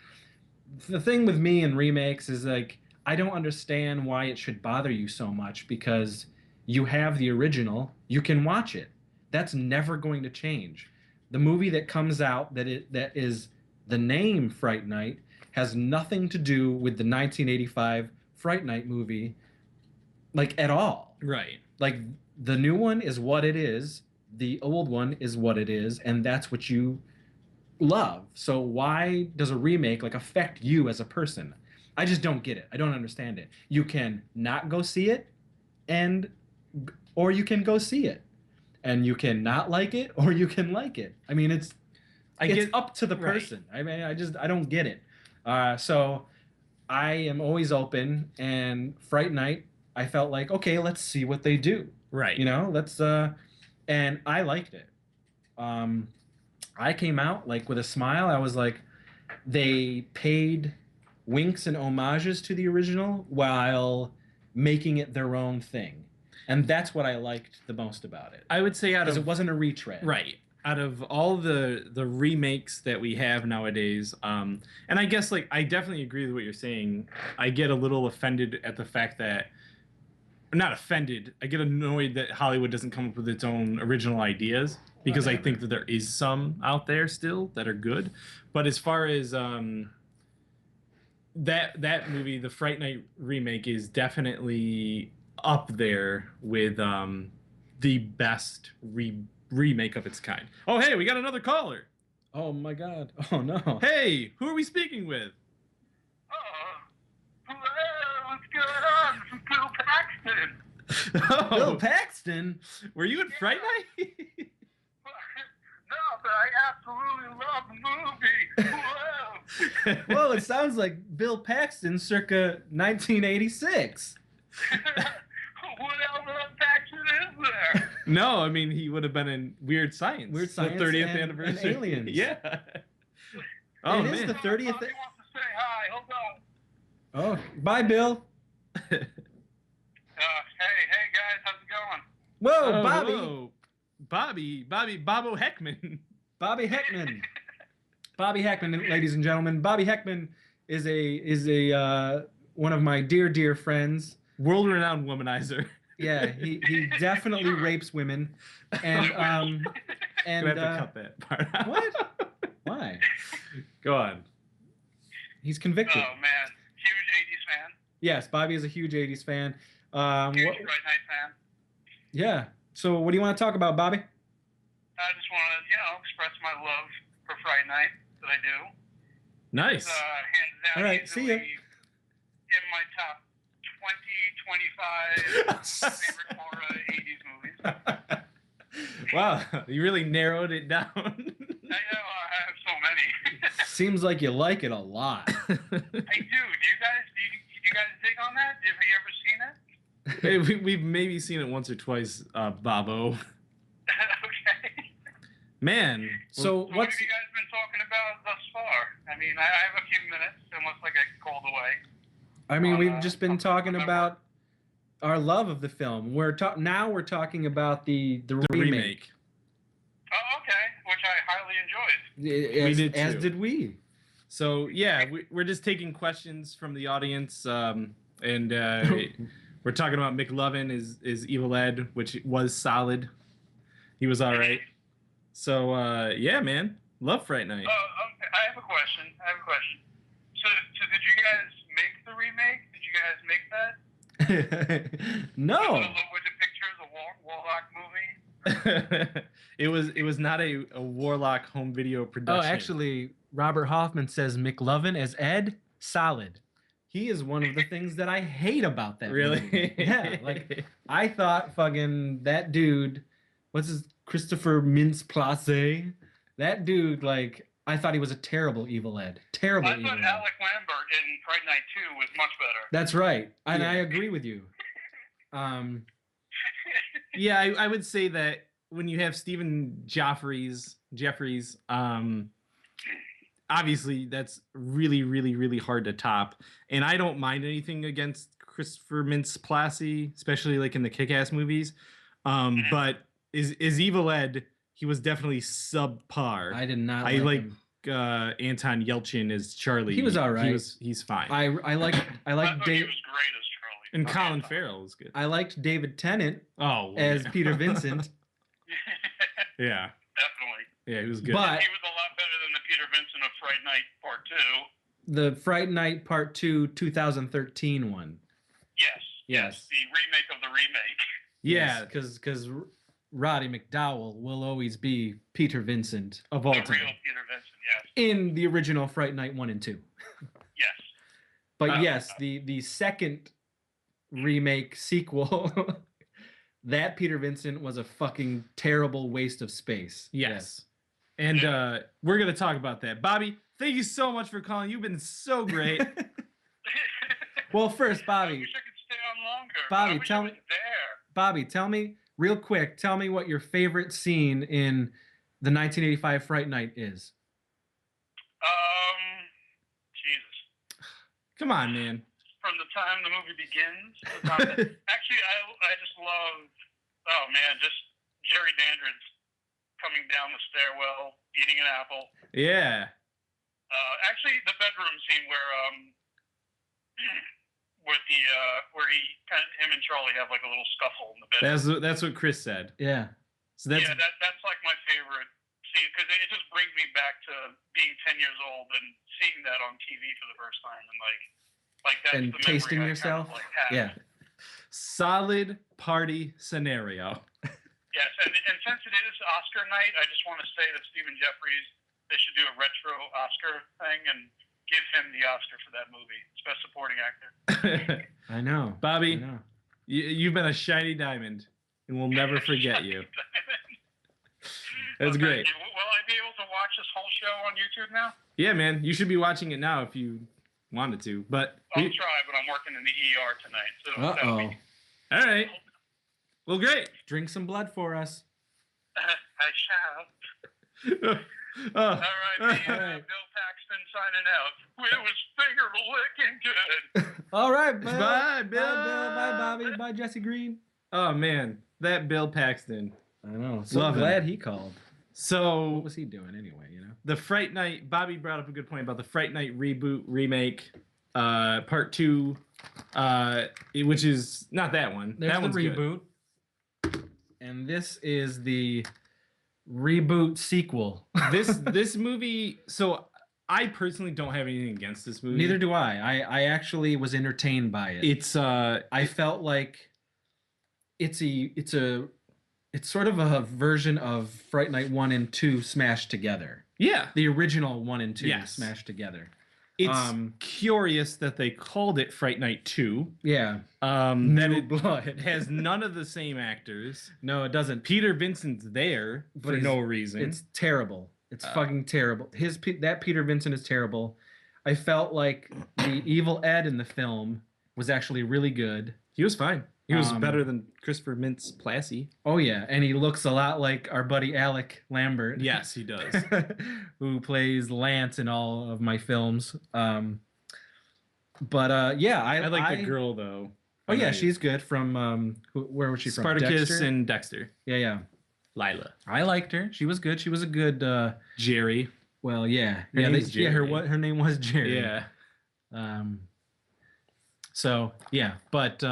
the thing with me and remakes is like, I don't understand why it should bother you so much, because you have the original, you can watch it. That's never going to change. The movie that comes out that is the name Fright Night has nothing to do with the 1985 Fright Night movie, like, at all. Right. Like, the new one is what it is, the old one is what it is, and that's what you love. So why does a remake like affect you as a person? I just don't get it. I don't understand it. You can not go see it, or you can go see it, and you can not like it, or you can like it. I mean, it's up to the person. Right. I mean, I don't get it. So I am always open, and Fright Night, I felt like, okay, let's see what they do. Right. Let's and I liked it. I came out like with a smile. I was like, they paid winks and homages to the original while making it their own thing. And that's what I liked the most about it. I would say because it wasn't a retread. Right. Out of all the remakes that we have nowadays, and I guess like I definitely agree with what you're saying. I get a little offended at the fact that, not offended, I get annoyed that Hollywood doesn't come up with its own original ideas, because I think that there is some out there still that are good. But as far as that movie, the Fright Night remake, is definitely up there with the best remake of its kind. Oh, hey, we got another caller. Oh my God. Oh no. Hey, who are we speaking with? Hello, what's going on? This is Bill Paxton. Oh, Bill Paxton? Were you at Fright Night? No, but I absolutely love the movie. Whoa. Well, it sounds like Bill Paxton circa 1986. What else Paxton is there? No, I mean, he would have been in Weird Science. Weird Science, the 30th and anniversary. Aliens. Yeah. Oh, it man. is the 30th. He wants to say hi. Hold on. Oh, bye, Bill. Hey guys, how's it going? Whoa, Oh, Bobby. whoa. Bobo Heckman. Bobby Heckman. Bobby Heckman, ladies and gentlemen. Bobby Heckman is a one of my dear friends. World-renowned womanizer. Yeah, he definitely rapes women, and And I have to cut that part out. What? Why? Go on. He's convicted. Oh man, huge '80s fan. Yes, Bobby is a huge '80s fan. Huge Fright Night fan. Yeah. So, what do you want to talk about, Bobby? I just want to, express my love for Fright Night that I do. Nice. Hands down, All right, see ya. In my top 20, 25 favorite horror '80s movies. Wow, you really narrowed it down. I know, I have so many. Seems like you like it a lot. I do. Do you guys dig on that? Have you ever seen it? Hey, we've maybe seen it once or twice, Bobo. Okay. Man. So, What what's have you guys been talking about thus far? I mean, I have a few minutes, unless I get called away. I mean, we've just been talking about our love of the film. Now we're talking about the remake. Oh, okay. Which I highly enjoyed. We did As too. did we. So, yeah, we're just taking questions from the audience, and We're talking about McLovin is Evil Ed, which was solid. He was all right. So yeah, man, love Fright Night. Okay. I have a question. So did you guys make the remake? Did you guys make that? No. Was it pictures of Warlock movie? It was not a Warlock home video production. Oh, actually, Robert Hoffman says McLovin as Ed, solid. He is one of the things that I hate about that Really? movie. Yeah, like I thought fucking that dude, what's his Christopher Mintz-Plasse? That dude, like, I thought he was a terrible Evil Ed. Terrible Evil Ed. I thought Alec Lambert in Fright Night 2 was much better. That's right. And Yeah. I agree with you. Yeah, I would say that when you have Stephen Jeffries, obviously that's really, really, really hard to top. And I don't mind anything against Christopher Mintz-Plasse, especially like in the Kick-Ass movies. But is Evil Ed, he was definitely subpar. I did not I like him. Anton Yelchin as Charlie. He was all right. He's fine. I like I thought he Dave was great as Charlie. and Colin Farrell was good. I liked David Tennant Oh, well, as yeah. Peter Vincent. Yeah, Definitely. yeah, he was good. But He was a lot better than the Peter Vincent of Fright Night Part 2. the Fright Night Part 2 2013 one. Yes. Yes. The remake of the remake. yeah, because Roddy McDowell will always be Peter Vincent of all The real time Peter Vincent, yes. in the original Fright Night 1 and 2. Yes. But yes, the second remake sequel, that Peter Vincent was a fucking terrible waste of space. yes. And we're gonna talk about that. Bobby, thank you so much for calling. You've been so great. Well, first, I Bobby, wish I could stay on longer. Bobby, I wish tell I me- was there. Bobby, tell me real quick. Tell me what your favorite scene in the 1985 Fright Night is. Jesus. Come on, man. From the time the movie begins. Actually, I just love, oh man, just Jerry Dandridge coming down the stairwell, eating an apple. Yeah. Actually, the bedroom scene where where him and Charlie have like a little scuffle in the bedroom. That's what Chris said. Yeah. So that's That's like my favorite scene because it just brings me back to being 10 years old and seeing that on TV for the first time and like that's And the memory tasting I yourself. Kind of, like, have. Yeah. solid party scenario. Yes, and since it is Oscar night, I just want to say that Stephen Jeffries, they should do a retro Oscar thing and give him the Oscar for that movie, Best Supporting Actor. I know. Bobby, I know. you've been a shiny diamond, and we'll never forget you. That's Well, great. thank you. Will I be able to watch this whole show on YouTube now? Yeah, man, you should be watching it now if you wanted to. But I'll try, but I'm working in the ER tonight, so that'll be. all right. Well, great. Drink some blood for us. I shall. Oh, All right, me and Bill Paxton signing out. It was finger licking good. All right, Bill. Bye, Bill. Bye, Bill. Bye, Bobby. Bye, Jesse Green. oh, man, that Bill Paxton. I know. So Love him. glad he called. So What was he doing anyway, you know? the Fright Night, Bobby brought up a good point about the Fright Night reboot remake, part 2, which is not that one. There's that the one's good. reboot. And this is the reboot sequel. This movie. So I personally don't have anything against this movie. Neither do I. I actually was entertained by it. It's I felt like it's sort of a version of Fright Night 1 and 2 smashed together. yeah. The original 1 and 2 Yes. smashed together. It's curious that they called it Fright Night 2. Yeah. That New it blood. has none of the same actors. No, it doesn't. Peter Vincent's there But for he's- no reason. It's terrible. It's fucking terrible. That Peter Vincent is terrible. I felt like the Evil Ed in the film was actually really good. He was fine. He was Um, better than Christopher Mintz-Plasse. Oh yeah, and he looks a lot like our buddy Alec Lambert. Yes, he does. Who plays Lance in all of my films. Yeah, I like the girl though. Oh yeah, she's good. From where was she from? Spartacus Dexter? and Dexter. Yeah. Lila. I liked her. She was good. She was a good. Jerry. Well, yeah, Her yeah, name's Jerry. her name was Jerry. Yeah. So yeah, but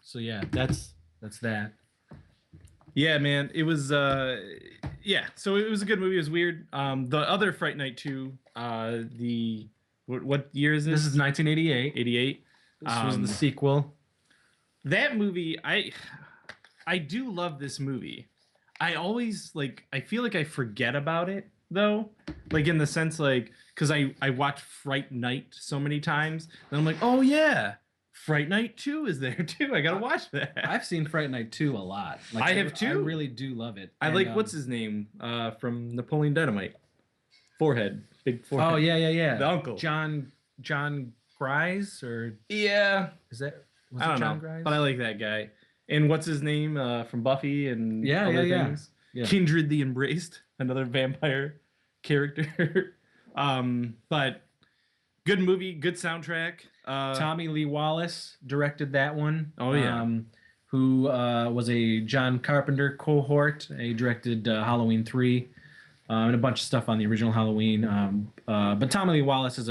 So yeah, that's that. Yeah, man, it was so it was a good movie. It was weird. The other Fright Night 2, what year is this? This is 1988. 88. This was the sequel. That movie, I do love this movie. I always I feel like I forget about it though, in the sense because I watched Fright Night so many times, and I'm like, oh yeah, Fright Night 2 is there too. I gotta watch that. I've seen Fright Night 2 a lot. I have too. I really do love it. I like what's his name from Napoleon Dynamite. Forehead, big forehead. Oh yeah. The uncle. John Grise or yeah. Is that? Was I don't it John know, Grise? but I like that guy. And what's his name from Buffy and other things? Yeah. Kindred the Embraced, another vampire character. But good movie, good soundtrack. Tommy Lee Wallace directed that one. Oh yeah. Who was a John Carpenter cohort. He directed Halloween 3 and a bunch of stuff on the original Halloween. But Tommy Lee Wallace is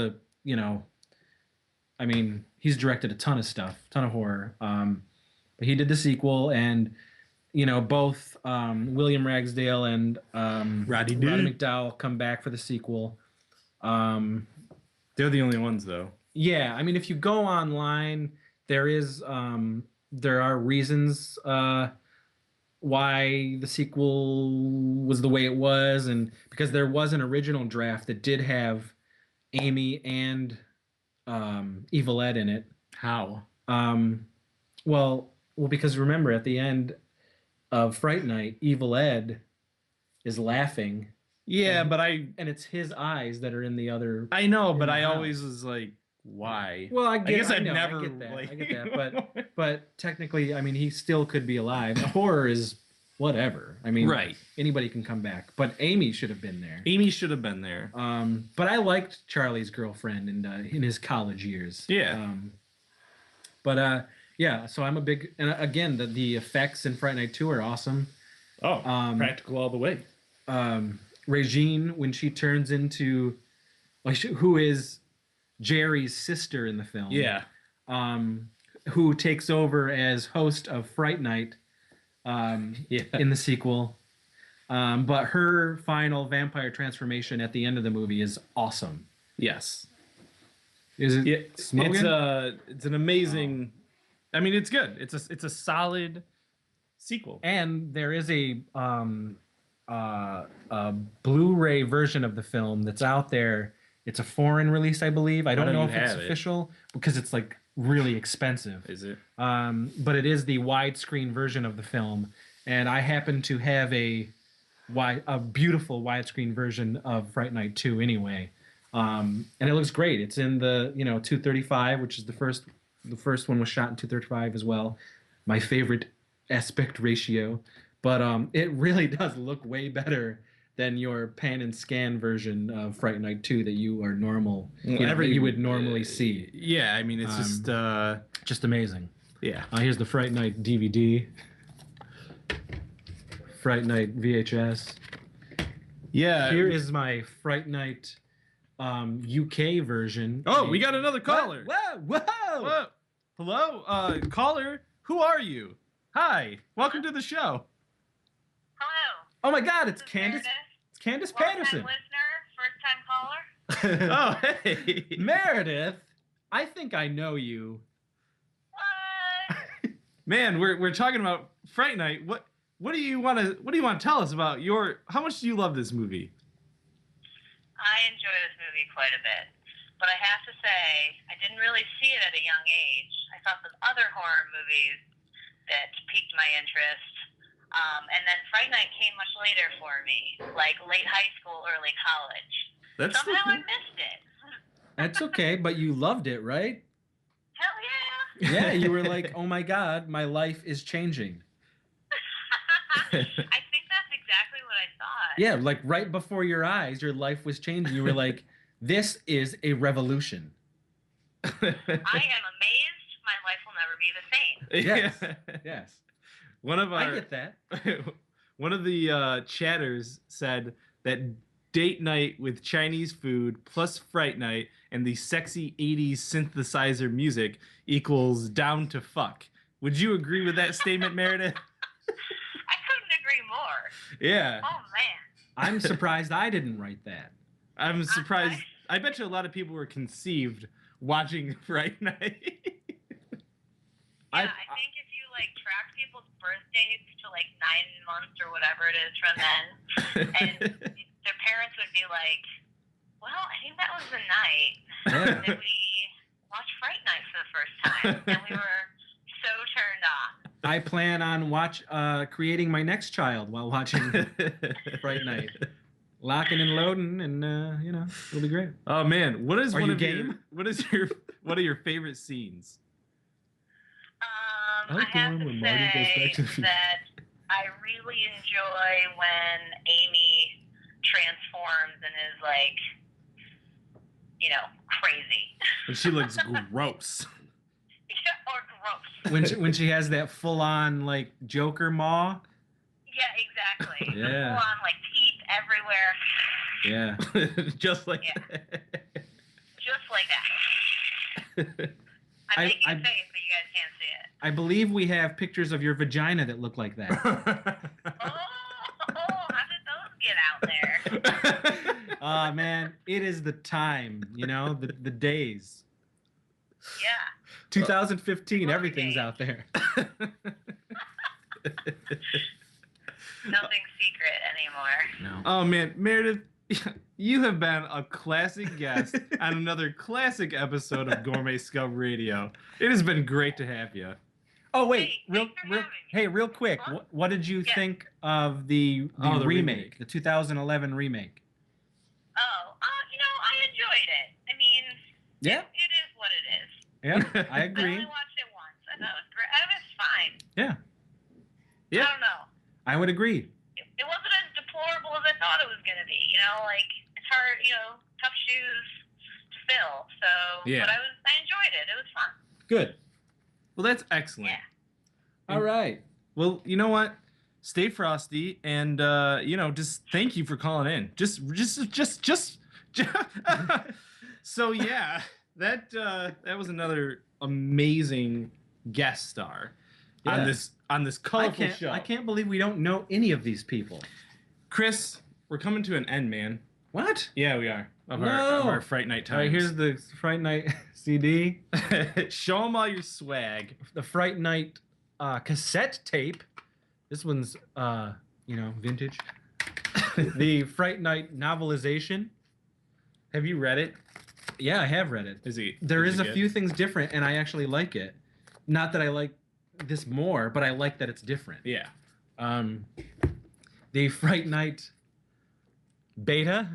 he's directed a ton of stuff, ton of horror. But he did the sequel, and both William Ragsdale and Roddy McDowall come back for the sequel. They're the only ones, though. Yeah, if you go online, there are reasons why the sequel was the way it was, and because there was an original draft that did have Amy and Evil Ed in it. How? Well, because remember, at the end of Fright Night, Evil Ed is laughing. Yeah, and it's his eyes that are in the other. I know, but I always was like, why? Well, I get that. I get that. But technically, he still could be alive. Horror is whatever. Right. Anybody can come back. But Amy should have been there. Amy should have been there. But I liked Charlie's girlfriend in his college years. Yeah. Yeah, so I'm a big, and again, the effects in Fright Night 2 are awesome. Oh, practical all the way. Regine, when she turns into, who is Jerry's sister in the film. Yeah. Who takes over as host of Fright Night in the sequel. But her final vampire transformation at the end of the movie is awesome. Yes. Is it smoking? It's an amazing... it's good. It's a solid sequel. And there is a Blu-ray version of the film that's out there. It's a foreign release, I believe. I don't know if it's official because it's really expensive. Is it? But it is the widescreen version of the film, and I happen to have a beautiful widescreen version of Fright Night 2 anyway. And it looks great. It's in the 235, which is the first one was shot in 235 as well. My favorite aspect ratio. But it really does look way better than your pan and scan version of Fright Night 2 that you would normally see. Yeah, it's just amazing. Yeah. Here's the Fright Night DVD. Fright Night VHS. Yeah. Here is my Fright Night UK version. Oh, we got another caller. Whoa. Hello, caller. Who are you? Hi. Welcome to the show. Hello. Oh my God, it's Candace. Meredith. It's Candace Patterson. Patterson. Listener, first time caller. Oh, hey. Meredith, I think I know you. What? Man, we're talking about Fright Night. What do you want to tell us about how much do you love this movie? I enjoy this movie quite a bit, but I have to say I didn't really see it at a young age. I saw some other horror movies that piqued my interest, and then Fright Night came much later for me, like late high school, early college. Somehow I missed it. That's okay, but you loved it, right? Hell yeah! Yeah, you were like, oh my God, my life is changing. I think that's exactly what I thought. Yeah, right before your eyes, your life was changing. You were like, this is a revolution. I am amazed my life will never be the same. Yes. Yes. I get that. One of the chatters said that date night with Chinese food plus Fright Night and the sexy 80s synthesizer music equals down to fuck. Would you agree with that statement, Meredith? I couldn't agree more. Yeah. Oh, man. I'm surprised I didn't write that. I'm surprised. I bet you a lot of people were conceived watching Fright Night. Yeah, I think if you, like, track people's birthdays to, like, 9 months or whatever it is from then, and their parents would be like, well, I think that was the night that we watched Fright Night for the first time, and we were so turned on. I plan on creating my next child while watching Fright Night. Locking and loading, and it'll be great. Oh man, what is Are one you of game? what are your favorite scenes? I have to say that I really enjoy when Amy transforms and is like, crazy. And she looks gross. Or gross. When she has that full on like Joker maw. Yeah, exactly. Yeah. Full on like teeth everywhere. Yeah. Just like that. Just like that. I'm making a face, but you guys can't see it. I believe we have pictures of your vagina that look like that. How did those get out there? Man, it is the time, the days. Yeah. 2015, everything's out there. Nothing's secret anymore. No. Oh man, Meredith, you have been a classic guest on another classic episode of Gourmet Scum Radio. It has been great to have you. Oh wait, Hey, real quick. Huh? What did you think of the the remake, the 2011 remake? Oh, I enjoyed it. I mean, Yeah. it is what it is. Yeah, I I agree. only watched it once. I thought it was great. It was fine. Yeah, Yeah. I don't know. I would agree. It wasn't as deplorable as I thought it was going to be. It's hard, tough shoes to fill. So, Yeah. but I enjoyed it. It was fun. Good. Well, that's excellent. Yeah. All right. Well, you know what? Stay frosty, and just thank you for calling in. Just. So yeah, that was another amazing guest star on this colorful show. I can't believe we don't know any of these people. Chris, we're coming to an end, man. What? Yeah, we are. Of No. our Fright Night times. All right, here's the Fright Night CD. Show them all your swag. The Fright Night cassette tape. This one's, vintage. The Fright Night novelization. Have you read it? Yeah, I have read it. There is a few things different, and I actually like it. Not that I like this more, but I like that it's different. Yeah. The Fright Night beta.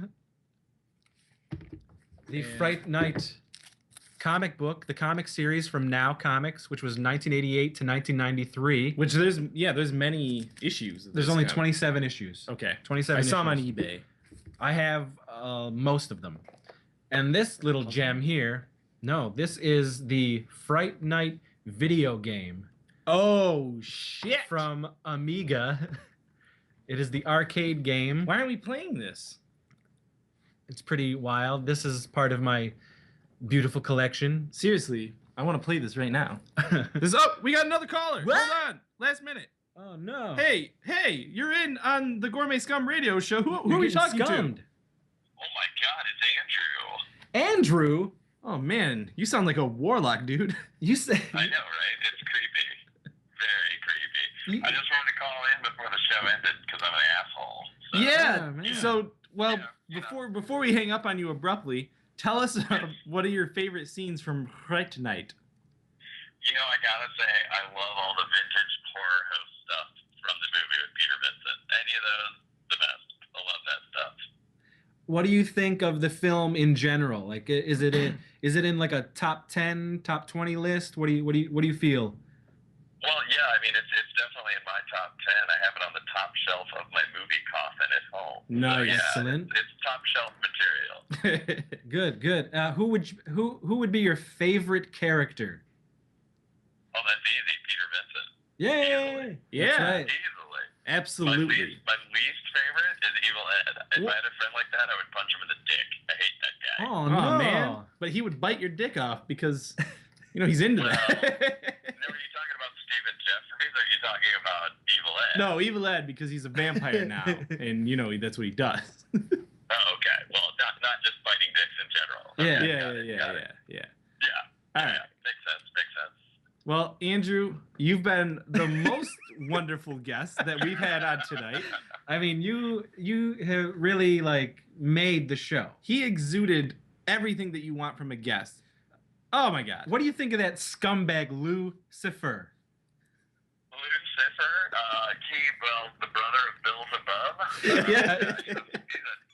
The Fright Night comic book, the comic series from Now Comics, which was 1988 to 1993. Which there's many issues. of There's this only guy. 27 issues. Okay. 27 I saw them on issues. eBay. I have most of them. And this little gem here, this is the Fright Night video game. Oh shit! From Amiga. It is the arcade game. Why aren't we playing this? It's pretty wild. This is part of my beautiful collection. Seriously, I want to play this right now. We got another caller. What? Hold on. Last minute. Oh no. Hey, you're in on the Gourmet Scum Radio Show. Who You're are we getting talking scummed. to? Oh my God, it's Andrew. Andrew? Oh man, you sound like a warlock, dude. You say I know, right? It's creepy. Very creepy. I just wanted to call in before the show ended because I'm an asshole. So. Yeah. man. So, well, Yeah, before we hang up on you abruptly, tell us what are your favorite scenes from Fright Night? I gotta say, I love all the vintage horror host stuff from the movie with Peter Vincent. Any of those, the best. I love that stuff. What do you think of the film in general? Like, is it in like a top 10, top 20 list? What do you feel? Well, yeah, I mean, it's definitely in my top 10. I have it on the top shelf of my movie coffin at home. Nice. So, yeah, Excellent. It's top shelf material. Good. Who would be your favorite character? Oh, that's easy. Peter Vincent. Yay! Yeah. That's right. Easily. Absolutely. My least favorite is Evil Ed. If I had a friend like that, I would punch him in the dick. I hate that guy. Oh, Oh no. man, but he would bite your dick off because he's into Well, that. Now, are you talking about Steve Ed. No, Evil Ed because he's a vampire now, and that's what he does. Oh, okay. Well, not just fighting dicks in general. Yeah. Yeah. All right. Makes sense. Well, Andrew, you've been the most wonderful guest that we've had on tonight. I mean, you have really made the show. He exuded everything that you want from a guest. Oh my God! What do you think of that scumbag Lucifer? Lucifer, the brother of Bills Above. Yeah. He's a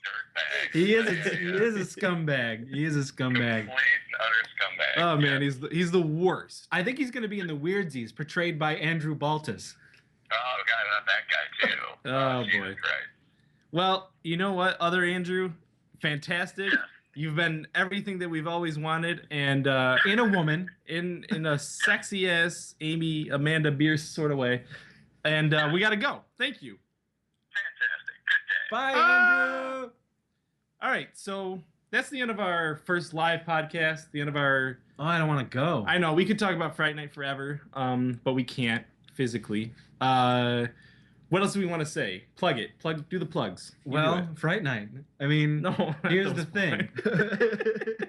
dirtbag. He is a scumbag. He is a scumbag. Complete and utter scumbag. Oh man, he's the worst. I think he's going to be in the Weirdsies, portrayed by Andrew Baltus. Oh God, not that guy too. Oh Jesus boy. Christ. Well, you know what, other Andrew, fantastic. Yeah. You've been everything that we've always wanted, and In a woman. in a sexy ass Amanda Bierce sort of way. And we gotta go. Thank you. Fantastic. Good day. Bye, Andrew. All right, so that's the end of our first live podcast. The end of our. Oh, I don't want to go. I know we could talk about Fright Night forever, but we can't physically. What else do we want to say? Plug it. Do the plugs. You do Well, it. Fright Night. I mean, No. here's That the was thing.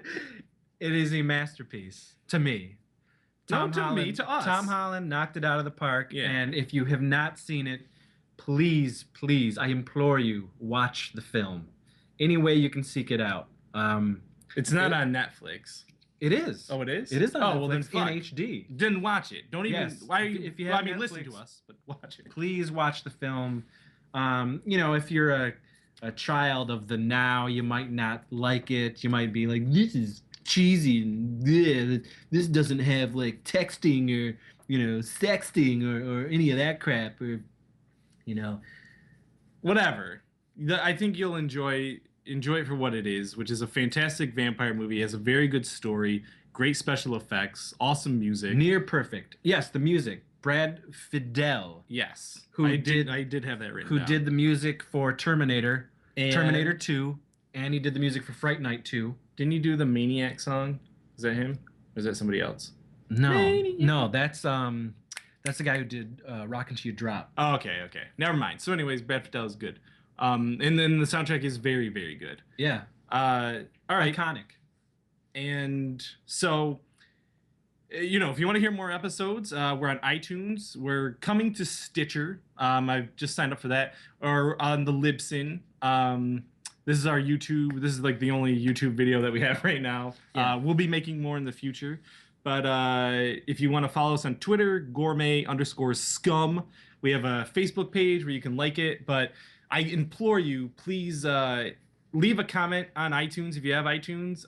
It is a masterpiece to me. No, to me, to us. Tom Holland knocked it out of the park. Yeah. And if you have not seen it, please, I implore you, watch the film. Any way you can seek it out. It's not on Netflix. It is. Oh, it is? It is on well, then Netflix fuck. in HD. Didn't watch it. Don't even. Yes. Why are you? If you well, have I mean, listen Netflix, to us, but watch it. Please watch the film. If you're a child of the now, you might not like it. You might be like, this is cheesy and bleh, this doesn't have texting or sexting or any of that crap or Whatever. I think you'll enjoy it for what it is, which is a fantastic vampire movie. It has a very good story, great special effects, awesome music. near perfect. Yes, the music. Brad Fidel, Yes. Who I did- did have that written who down. did the music for Terminator, And- Terminator 2, and he did the music for Fright Night 2. Didn't you do the Maniac song? Is that him? Or is that somebody else? No, that's the guy who did Rock and You Drop. Oh, okay. Never mind. So anyways, Brad Fidel is good. And then the soundtrack is very, very good. Yeah, All right. iconic. And so, if you want to hear more episodes, we're on iTunes. We're coming to Stitcher. I've just signed up for that. Or on the Libsyn. This is our YouTube. This is the only YouTube video that we have right now. Yeah. We'll be making more in the future. But if you want to follow us on Twitter, gourmet_scum. We have a Facebook page where you can like it. But I implore you, please leave a comment on iTunes if you have iTunes.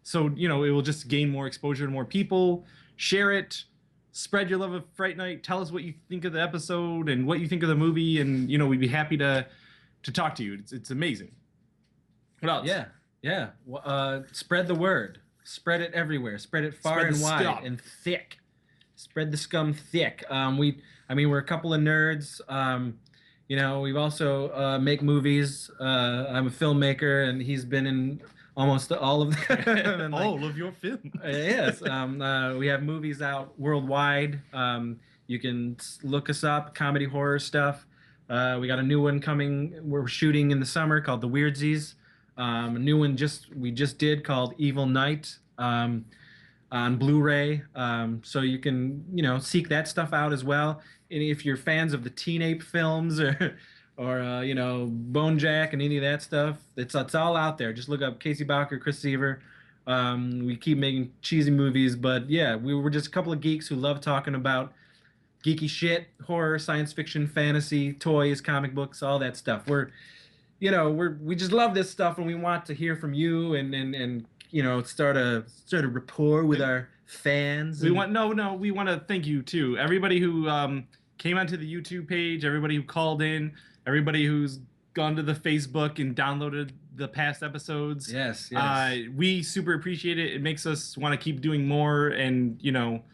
So, it will just gain more exposure to more people. Share it. Spread your love of Fright Night. Tell us what you think of the episode and what you think of the movie. And, we'd be happy to talk to you. It's amazing. What else? Yeah. Spread the word. Spread it everywhere. Spread it far Spread and the wide scum. and thick. Spread the scum thick. We're a couple of nerds. We've also make movies. I'm a filmmaker, and he's been in almost all of them. And, All of your films. Yes. We have movies out worldwide. You can look us up, comedy horror stuff. We got a new one coming. We're shooting in the summer called The Weirdsies. A new one we just did called Evil Night on Blu-ray. So you can seek that stuff out as well. And if you're fans of the Teen Ape films or Bone Jack and any of that stuff, it's all out there. Just look up Casey Bowker, Chris Seaver. We keep making cheesy movies, but yeah, we're just a couple of geeks who love talking about geeky shit, horror, science fiction, fantasy, toys, comic books, all that stuff. We just love this stuff, and we want to hear from you and start a rapport with our fans. We want to thank you too. Everybody who came onto the YouTube page, everybody who called in, everybody who's gone to the Facebook and downloaded the past episodes. Yes. We super appreciate it. It makes us want to keep doing more, and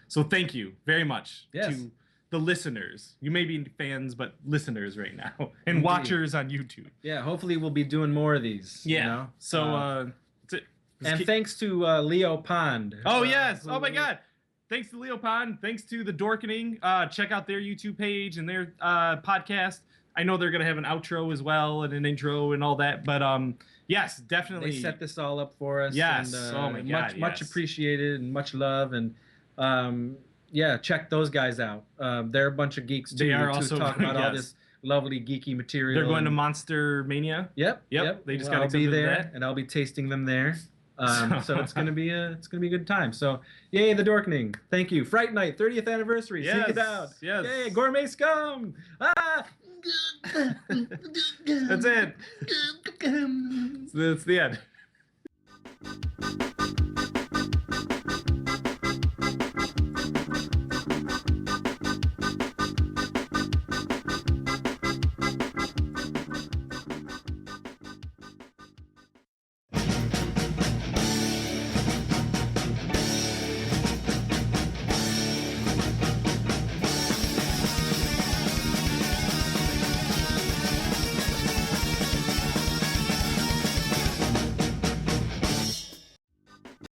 so thank you very much to the listeners. You may be fans, but listeners right now, and Indeed. Watchers on YouTube. Yeah, hopefully we'll be doing more of these. Yeah. So and thanks to Leo Pond. Oh yes! Oh my God! thanks to Leopon. Thanks to the Dorkening. Check out their YouTube page and their podcast. I know they're gonna have an outro as well and an intro and all that. But yes, definitely. They set this all up for us. Yes. And, Oh my God. Much appreciated and much love. And yeah, check those guys out. They're a bunch of geeks too. They are to also talk about all yes. this lovely geeky material. They're going to Monster Mania. Yep. They just Well, got I'll be accepted to there, that. and I'll be tasting them there. So it's gonna be a good time. So yay, the Dorkening. Thank you. Fright Night, 30th anniversary. Yes, Seek it out. yes. Yay, Gourmet Scum. Ah. That's it. That's the end.